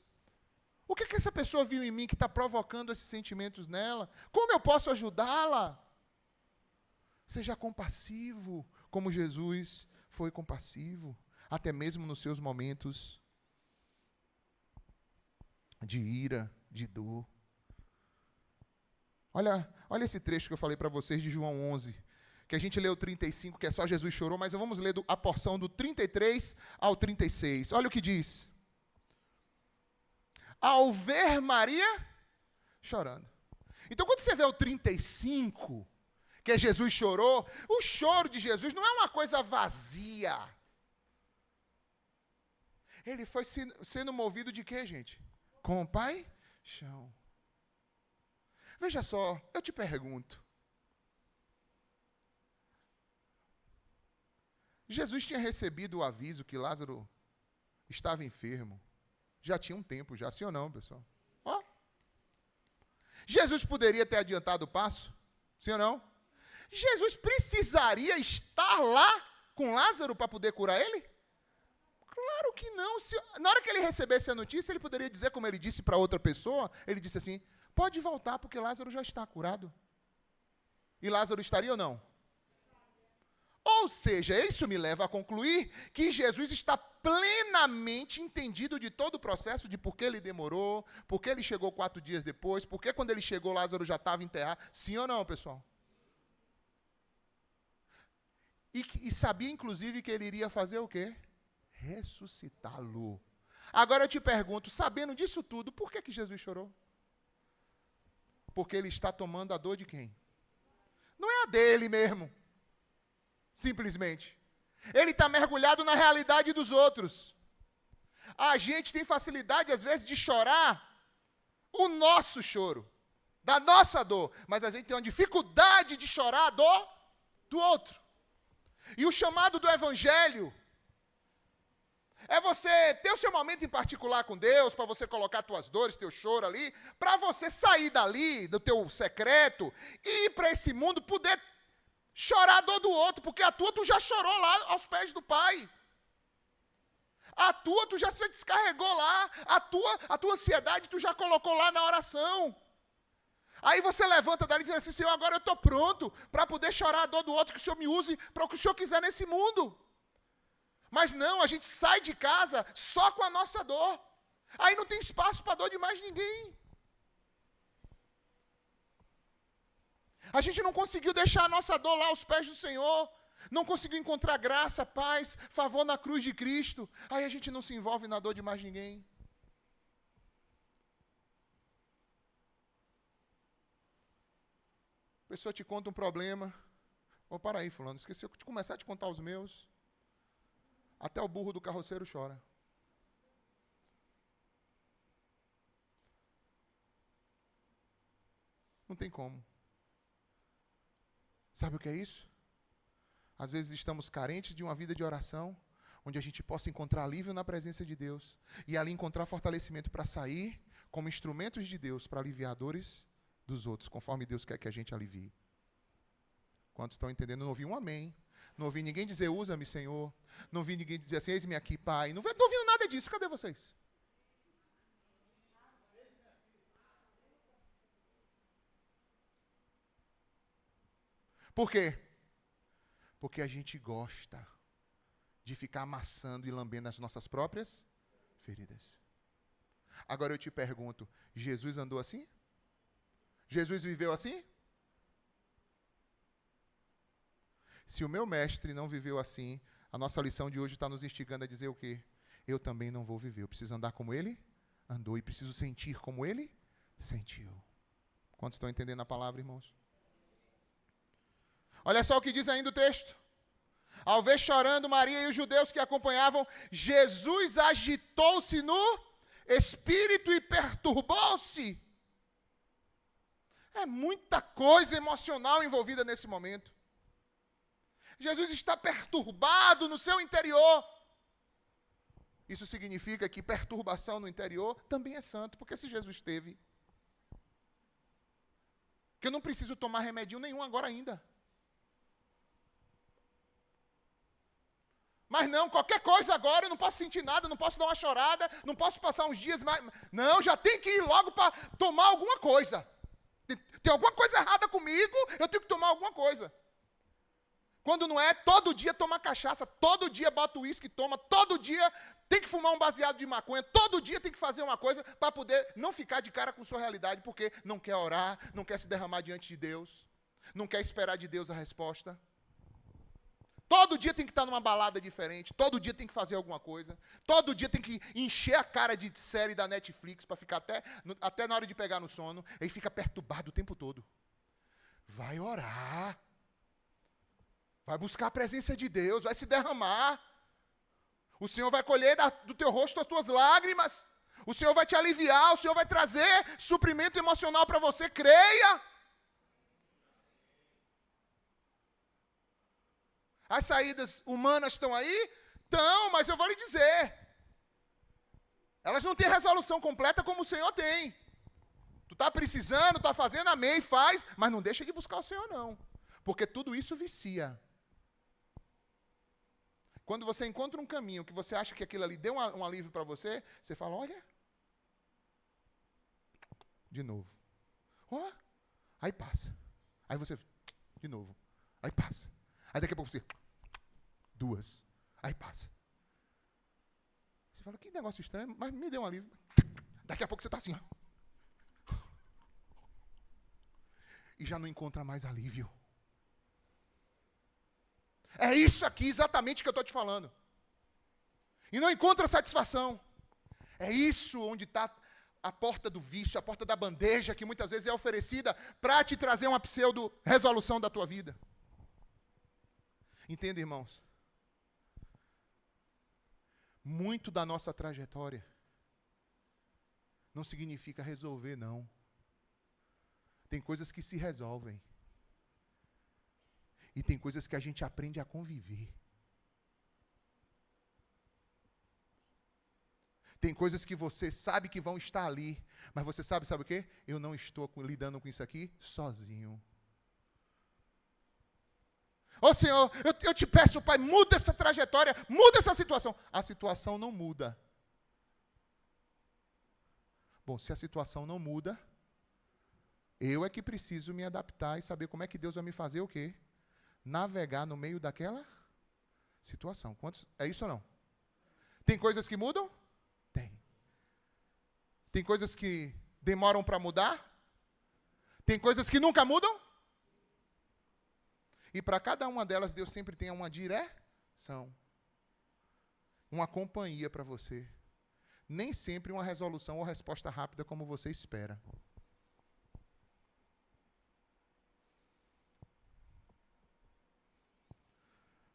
O que essa pessoa viu em mim que está provocando esses sentimentos nela? Como eu posso ajudá-la? Seja compassivo, como Jesus foi compassivo, até mesmo nos seus momentos de ira, de dor. Olha esse trecho que eu falei para vocês de João 11, que a gente leu 35, que é só Jesus chorou, mas vamos ler a porção do 33 ao 36. Olha o que diz. Ao ver Maria chorando. Então, quando você vê o 35, que Jesus chorou, o choro de Jesus não é uma coisa vazia. Ele foi sendo movido de quê, gente? Compaixão. Veja só, eu te pergunto. Jesus tinha recebido o aviso que Lázaro estava enfermo. Já tinha um tempo, já, sim ou não, pessoal? Ó. Jesus poderia ter adiantado o passo? Sim ou não? Jesus precisaria estar lá com Lázaro para poder curar ele? Claro que não. Na hora que ele recebesse a notícia, ele poderia dizer, como ele disse para outra pessoa, ele disse assim, pode voltar porque Lázaro já está curado. E Lázaro estaria ou não? Ou seja, isso me leva a concluir que Jesus está plenamente entendido de todo o processo, de por que ele demorou, por que ele chegou 4 dias depois, por que quando ele chegou Lázaro já estava enterrado. Sim ou não, pessoal? E sabia, inclusive, que ele iria fazer o quê? Ressuscitá-lo. Agora eu te pergunto, sabendo disso tudo, por que Jesus chorou? Porque ele está tomando a dor de quem? Não é a dele mesmo. Simplesmente. Ele está mergulhado na realidade dos outros. A gente tem facilidade, às vezes, de chorar o nosso choro, da nossa dor, mas a gente tem uma dificuldade de chorar a dor do outro. E o chamado do Evangelho é você ter o seu momento em particular com Deus, para você colocar tuas dores, teu choro ali, para você sair dali, do teu secreto, e ir para esse mundo, poder chorar a dor do outro, porque a tua tu já chorou lá aos pés do Pai. A tua tu já se descarregou lá, a tua ansiedade tu já colocou lá na oração. Aí você levanta dali e diz assim, Senhor, agora eu estou pronto para poder chorar a dor do outro, que o Senhor me use para o que o Senhor quiser nesse mundo. Mas não, a gente sai de casa só com a nossa dor. Aí não tem espaço para dor de mais ninguém. A gente não conseguiu deixar a nossa dor lá aos pés do Senhor. Não conseguiu encontrar graça, paz, favor na cruz de Cristo. Aí a gente não se envolve na dor de mais ninguém. A pessoa te conta um problema. Ô, para aí, fulano, esqueci de começar a te contar os meus. Até o burro do carroceiro chora. Não tem como. Sabe o que é isso? Às vezes estamos carentes de uma vida de oração, onde a gente possa encontrar alívio na presença de Deus e ali encontrar fortalecimento para sair como instrumentos de Deus para aliviar dores dos outros, conforme Deus quer que a gente alivie. Quantos estão entendendo? Não ouvi um amém. Não ouvi ninguém dizer, usa-me, Senhor. Não ouvi ninguém dizer assim, eis-me aqui, Pai. Não ouvindo nada disso. Cadê vocês? Por quê? Porque a gente gosta de ficar amassando e lambendo as nossas próprias feridas. Agora eu te pergunto, Jesus andou assim? Jesus viveu assim? Se o meu mestre não viveu assim, a nossa lição de hoje está nos instigando a dizer o quê? Eu também não vou viver. Eu preciso andar como ele andou e preciso sentir como ele sentiu. Quantos estão entendendo a palavra, irmãos? Olha só o que diz ainda o texto. Ao ver chorando Maria e os judeus que a acompanhavam, Jesus agitou-se no espírito e perturbou-se. É muita coisa emocional envolvida nesse momento. Jesus está perturbado no seu interior. Isso significa que perturbação no interior também é santo, porque se Jesus teve, que eu não preciso tomar remedinho nenhum agora ainda. Mas não, qualquer coisa agora, eu não posso sentir nada, não posso dar uma chorada, não posso passar uns dias mais. Não, já tem que ir logo para tomar alguma coisa. Tem alguma coisa errada comigo, eu tenho que tomar alguma coisa. Quando não é, todo dia toma cachaça, todo dia bota uísque, toma, todo dia tem que fumar um baseado de maconha, todo dia tem que fazer uma coisa para poder não ficar de cara com sua realidade, porque não quer orar, não quer se derramar diante de Deus, não quer esperar de Deus a resposta. Todo dia tem que estar numa balada diferente, todo dia tem que fazer alguma coisa, todo dia tem que encher a cara de série da Netflix para ficar até na hora de pegar no sono, aí fica perturbado o tempo todo. Vai orar. Vai buscar a presença de Deus, vai se derramar. O Senhor vai colher do teu rosto as tuas lágrimas. O Senhor vai te aliviar, o Senhor vai trazer suprimento emocional para você, creia. As saídas humanas estão aí? Estão, mas eu vou lhe dizer. Elas não têm resolução completa como o Senhor tem. Tu está precisando, está fazendo, amém, faz, mas não deixa de buscar o Senhor não. Porque tudo isso vicia. Quando você encontra um caminho que você acha que aquilo ali deu um alívio para você, você fala, olha, de novo. Ó, aí passa. Aí você, de novo. Aí passa. Aí daqui a pouco você, duas. Aí passa. Você fala, que negócio estranho, mas me deu um alívio. Daqui a pouco você está assim, ó. E já não encontra mais alívio. É isso aqui exatamente que eu estou te falando. E não encontra satisfação. É isso onde está a porta do vício, a porta da bandeja, que muitas vezes é oferecida para te trazer uma pseudo-resolução da tua vida. Entenda, irmãos? Muito da nossa trajetória não significa resolver, não. Tem coisas que se resolvem. E tem coisas que a gente aprende a conviver. Tem coisas que você sabe que vão estar ali, mas você sabe o quê? Eu não estou lidando com isso aqui sozinho. Ô Senhor, eu te peço, Pai, muda essa trajetória, muda essa situação. A situação não muda. Bom, se a situação não muda, eu é que preciso me adaptar e saber como é que Deus vai me fazer o quê? Navegar no meio daquela situação. É isso ou não? Tem coisas que mudam? Tem. Tem coisas que demoram para mudar? Tem coisas que nunca mudam? E para cada uma delas, Deus sempre tem uma direção. Uma companhia para você. Nem sempre uma resolução ou resposta rápida como você espera.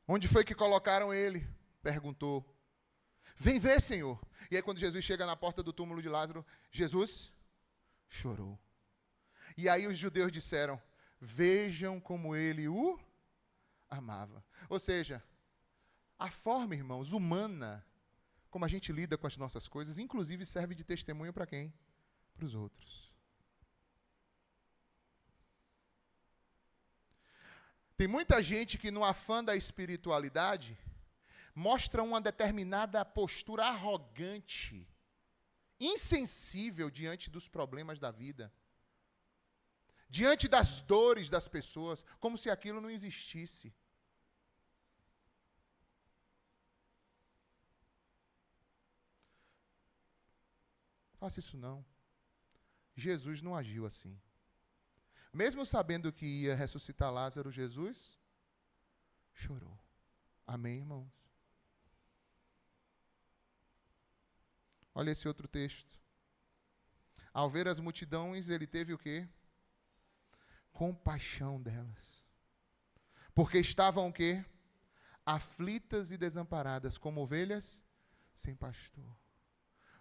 Onde foi que colocaram ele? Perguntou. Vem ver, Senhor. E aí quando Jesus chega na porta do túmulo de Lázaro, Jesus chorou. E aí os judeus disseram, vejam como ele o amava. Ou seja, a forma, irmãos, humana, como a gente lida com as nossas coisas, inclusive serve de testemunho para quem? Para os outros. Tem muita gente que no afã da espiritualidade mostra uma determinada postura arrogante, insensível diante dos problemas da vida, diante das dores das pessoas, como se aquilo não existisse. Faça isso não. Jesus não agiu assim. Mesmo sabendo que ia ressuscitar Lázaro, Jesus chorou. Amém, irmãos? Olha esse outro texto. Ao ver as multidões, ele teve o quê? Compaixão delas. Porque estavam o quê? Aflitas e desamparadas, como ovelhas sem pastor.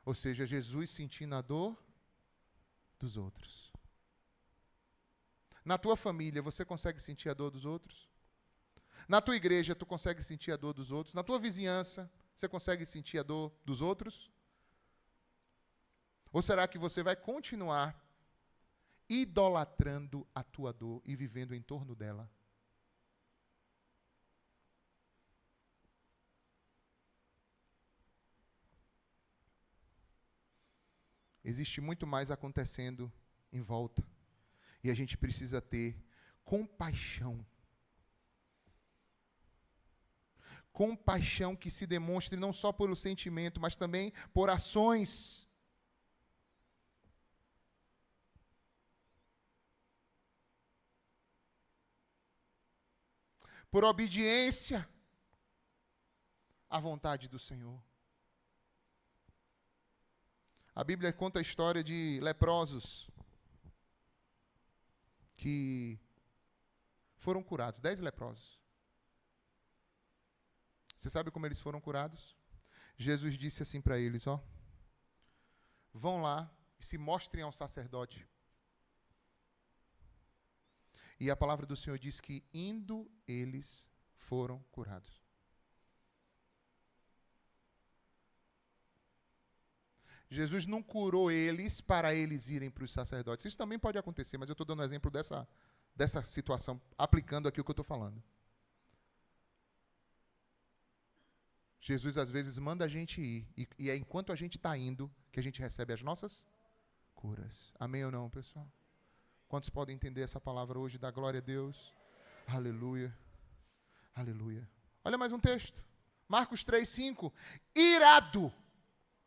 Ou seja, Jesus sentindo a dor dos outros. Na tua família, você consegue sentir a dor dos outros? Na tua igreja, tu consegue sentir a dor dos outros? Na tua vizinhança, você consegue sentir a dor dos outros? Ou será que você vai continuar idolatrando a tua dor e vivendo em torno dela? Existe muito mais acontecendo em volta. E a gente precisa ter compaixão. Compaixão que se demonstre não só pelo sentimento, mas também por ações. Por obediência à vontade do Senhor. A Bíblia conta a história de leprosos que foram curados, 10 leprosos. Você sabe como eles foram curados? Jesus disse assim para eles, ó, vão lá e se mostrem ao sacerdote. E a palavra do Senhor diz que indo eles foram curados. Jesus não curou eles para eles irem para os sacerdotes. Isso também pode acontecer, mas eu estou dando um exemplo dessa situação, aplicando aqui o que eu estou falando. Jesus, às vezes, manda a gente ir, e é enquanto a gente está indo que a gente recebe as nossas curas. Amém ou não, pessoal? Quantos podem entender essa palavra hoje? Dá glória a Deus. Aleluia. Aleluia. Olha mais um texto. Marcos 3:5. Irado,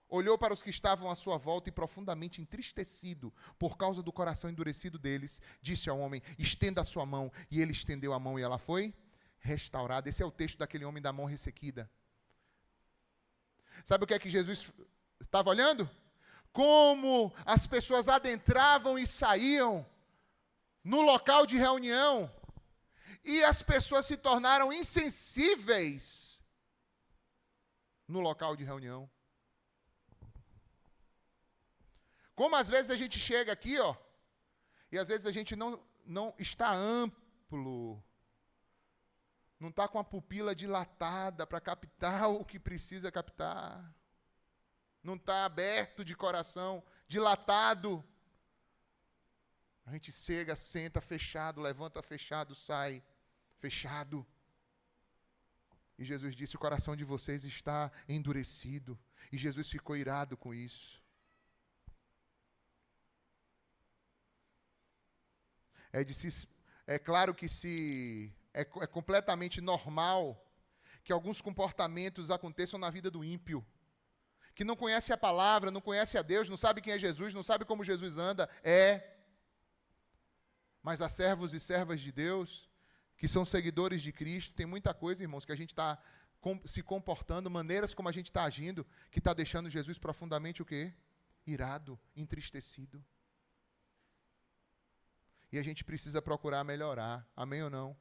olhou para os que estavam à sua volta e, profundamente entristecido por causa do coração endurecido deles, disse ao homem, estenda a sua mão. E ele estendeu a mão e ela foi restaurada. Esse é o texto daquele homem da mão ressequida. Sabe o que é que Jesus estava olhando? Como as pessoas adentravam e saíam no local de reunião. E as pessoas se tornaram insensíveis no local de reunião. Como às vezes a gente chega aqui, ó, e às vezes a gente não está amplo, não está com a pupila dilatada para captar o que precisa captar, não está aberto de coração, dilatado. A gente chega, senta fechado, levanta fechado, sai fechado. E Jesus disse, o coração de vocês está endurecido. E Jesus ficou irado com isso. É claro que é completamente normal que alguns comportamentos aconteçam na vida do ímpio, que não conhece a palavra, não conhece a Deus, não sabe quem é Jesus, não sabe como Jesus anda, Mas há servos e servas de Deus que são seguidores de Cristo. Tem muita coisa, irmãos, que a gente está se comportando, maneiras como a gente está agindo, que está deixando Jesus profundamente o quê? Irado, entristecido. E a gente precisa procurar melhorar. Amém ou não?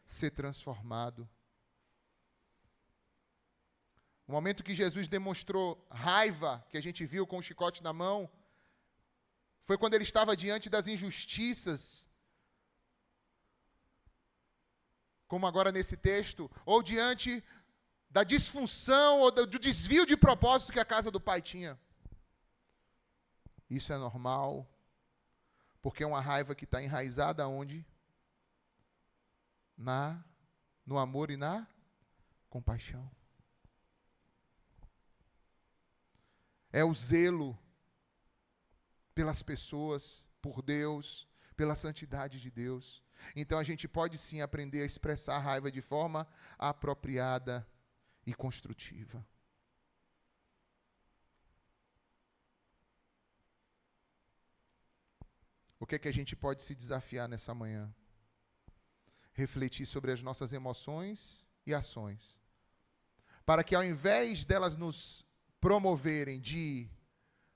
Ser transformado. O momento que Jesus demonstrou raiva, que a gente viu com o chicote na mão, foi quando ele estava diante das injustiças, como agora nesse texto, ou diante da disfunção ou do desvio de propósito que a casa do pai tinha. Isso é normal, porque é uma raiva que está enraizada onde? No amor e na compaixão. É o zelo pelas pessoas, por Deus, pela santidade de Deus. Então a gente pode sim aprender a expressar a raiva de forma apropriada e construtiva. O que é que a gente pode se desafiar nessa manhã? Refletir sobre as nossas emoções e ações, para que ao invés delas nos promoverem, de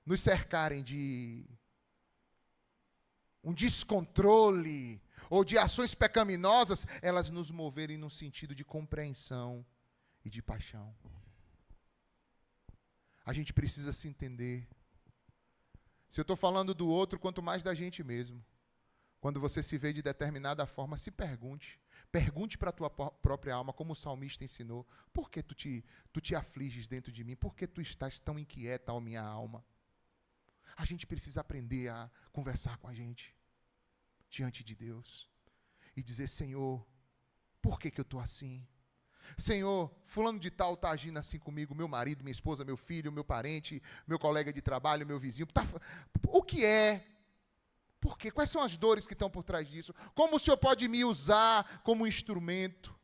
nos cercarem de um descontrole ou de ações pecaminosas, elas nos moverem num sentido de compreensão e de paixão. A gente precisa se entender. Se eu estou falando do outro, quanto mais da gente mesmo. Quando você se vê de determinada forma, se pergunte. Pergunte para a tua própria alma, como o salmista ensinou. Por que tu te afliges dentro de mim? Por que tu estás tão inquieta, ó minha alma? A gente precisa aprender a conversar com a gente diante de Deus e dizer, Senhor, por que eu estou assim? Senhor, fulano de tal está agindo assim comigo, meu marido, minha esposa, meu filho, meu parente, meu colega de trabalho, meu vizinho. O que é? Por quê? Quais são as dores que estão por trás disso? Como o Senhor pode me usar como instrumento?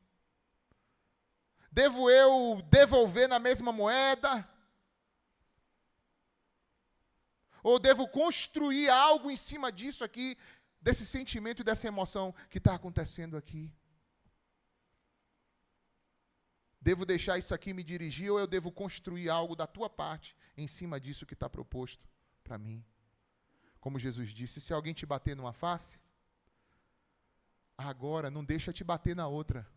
Devo eu devolver na mesma moeda? Ou devo construir algo em cima disso aqui, desse sentimento e dessa emoção que está acontecendo aqui? Devo deixar isso aqui me dirigir ou eu devo construir algo da tua parte em cima disso que está proposto para mim? Como Jesus disse, se alguém te bater numa face, agora não deixa te bater na outra.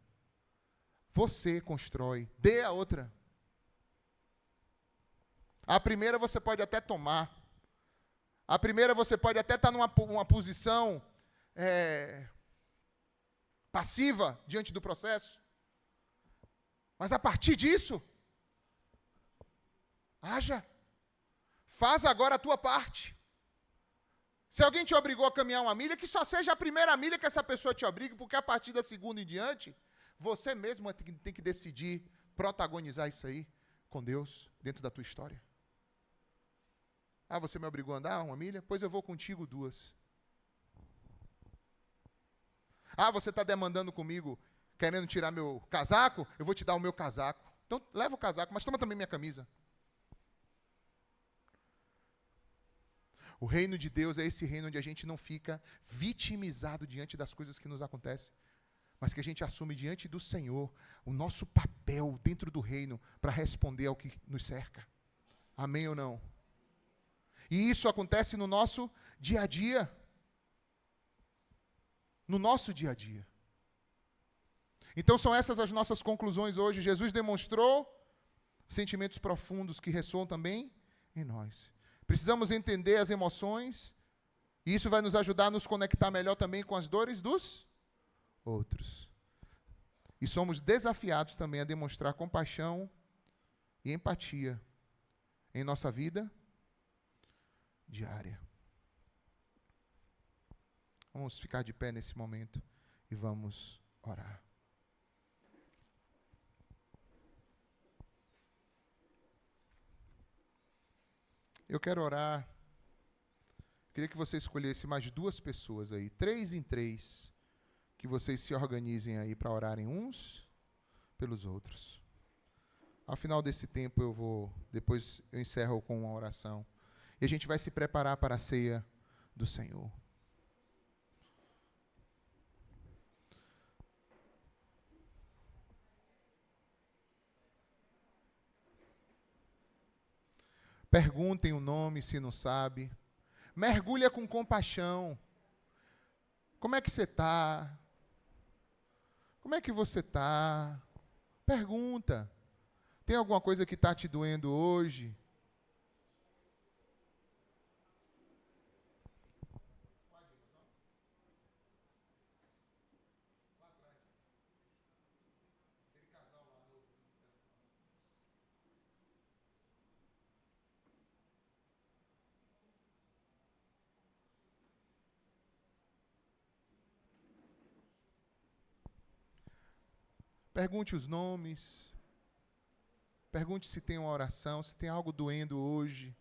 Você constrói, dê a outra. A primeira você pode até tomar. A primeira você pode até estar numa posição passiva diante do processo. Mas a partir disso, haja. Faz agora a tua parte. Se alguém te obrigou a caminhar uma milha, que só seja a primeira milha que essa pessoa te obrigue, porque a partir da segunda em diante, você mesmo tem que decidir protagonizar isso aí com Deus dentro da tua história. Ah, você me obrigou a andar uma milha? Pois eu vou contigo 2. Ah, você está demandando comigo, querendo tirar meu casaco? Eu vou te dar o meu casaco. Então, leva o casaco, mas toma também minha camisa. O reino de Deus é esse reino onde a gente não fica vitimizado diante das coisas que nos acontecem, mas que a gente assume diante do Senhor o nosso papel dentro do reino para responder ao que nos cerca. Amém ou não? E isso acontece no nosso dia a dia. No nosso dia a dia. Então são essas as nossas conclusões hoje. Jesus demonstrou sentimentos profundos que ressoam também em nós. Precisamos entender as emoções, e isso vai nos ajudar a nos conectar melhor também com as dores dos outros. E somos desafiados também a demonstrar compaixão e empatia em nossa vida diária. Vamos ficar de pé nesse momento e vamos orar. Eu quero orar. Queria que você escolhesse mais 2 pessoas aí, 3 em 3, que vocês se organizem aí para orarem uns pelos outros. Ao final desse tempo depois eu encerro com uma oração. E a gente vai se preparar para a ceia do Senhor. Perguntem o nome se não sabe. Mergulha com compaixão. Como é que você está? Como é que você está? Pergunta. Tem alguma coisa que está te doendo hoje? Pergunte os nomes. Pergunte se tem uma oração, se tem algo doendo hoje.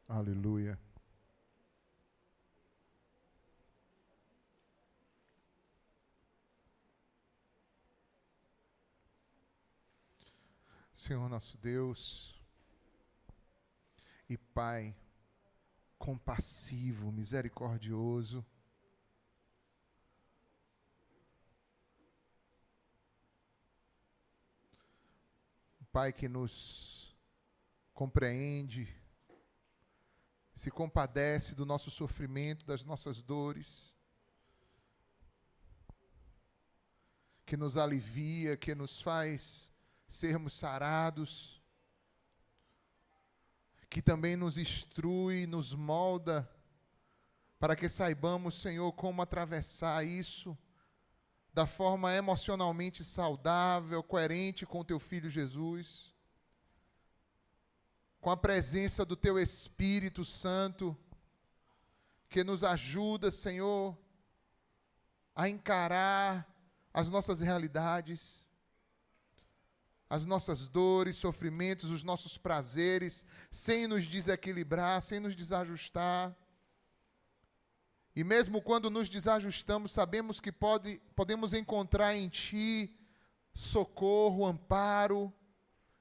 Aleluia. Senhor nosso Deus e Pai compassivo, misericordioso, Pai que nos compreende, se compadece do nosso sofrimento, das nossas dores, que nos alivia, que nos faz sermos sarados, que também nos instrui, nos molda, para que saibamos, Senhor, como atravessar isso da forma emocionalmente saudável, coerente com o Teu Filho Jesus, com a presença do Teu Espírito Santo, que nos ajuda, Senhor, a encarar as nossas realidades, as nossas dores, sofrimentos, os nossos prazeres, sem nos desequilibrar, sem nos desajustar. E mesmo quando nos desajustamos, sabemos que podemos encontrar em Ti socorro, amparo,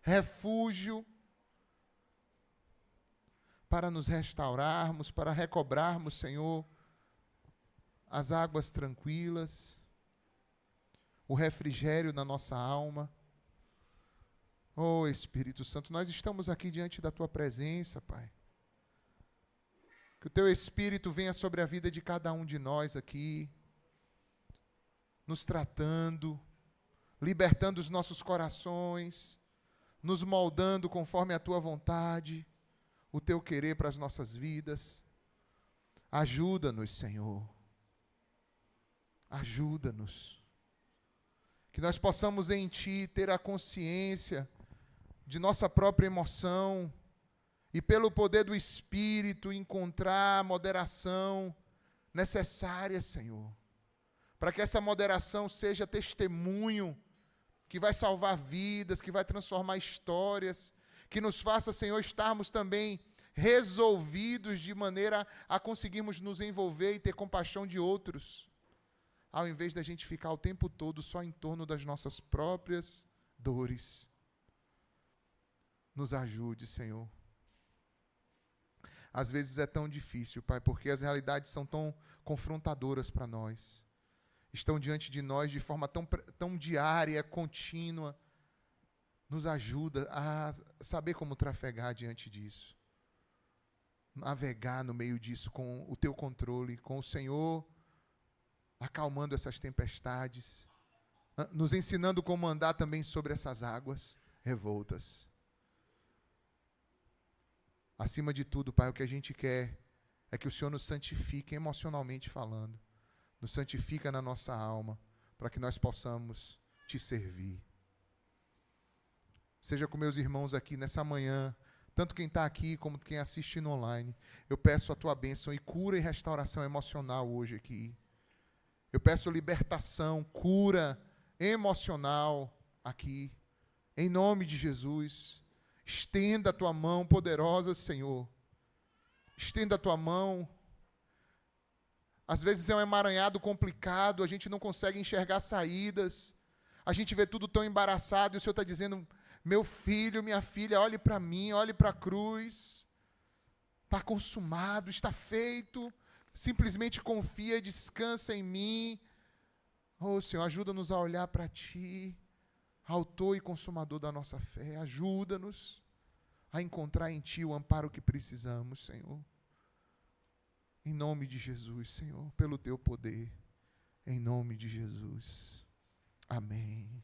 refúgio, para nos restaurarmos, para recobrarmos, Senhor, as águas tranquilas, o refrigério na nossa alma. Oh, Espírito Santo, nós estamos aqui diante da Tua presença, Pai. Que o Teu Espírito venha sobre a vida de cada um de nós aqui, nos tratando, libertando os nossos corações, nos moldando conforme a Tua vontade, o Teu querer para as nossas vidas. Ajuda-nos, Senhor. Ajuda-nos. Que nós possamos em Ti ter a consciência de nossa própria emoção e pelo poder do Espírito encontrar a moderação necessária, Senhor, para que essa moderação seja testemunho que vai salvar vidas, que vai transformar histórias, que nos faça, Senhor, estarmos também resolvidos de maneira a conseguirmos nos envolver e ter compaixão de outros, ao invés da gente ficar o tempo todo só em torno das nossas próprias dores. Nos ajude, Senhor. Às vezes é tão difícil, Pai, porque as realidades são tão confrontadoras para nós. Estão diante de nós de forma tão diária, contínua. Nos ajuda a saber como trafegar diante disso. Navegar no meio disso com o Teu controle, com o Senhor acalmando essas tempestades, nos ensinando como andar também sobre essas águas revoltas. Acima de tudo, Pai, o que a gente quer é que o Senhor nos santifique emocionalmente falando, nos santifica na nossa alma, para que nós possamos Te servir. Seja com meus irmãos aqui nessa manhã, tanto quem está aqui como quem assiste no online, eu peço a Tua bênção e cura e restauração emocional hoje aqui. Eu peço libertação, cura emocional aqui, em nome de Jesus. Estenda a Tua mão poderosa, Senhor. Estenda a Tua mão. Às vezes é um emaranhado complicado, a gente não consegue enxergar saídas, a gente vê tudo tão embaraçado e o Senhor está dizendo: meu filho, minha filha, olhe para mim, olhe para a cruz. Está consumado, está feito. Simplesmente confia e descansa em mim. Oh, Senhor, ajuda-nos a olhar para Ti, Autor e Consumador da nossa fé. Ajuda-nos a encontrar em Ti o amparo que precisamos, Senhor. Em nome de Jesus, Senhor, pelo Teu poder. Em nome de Jesus. Amém.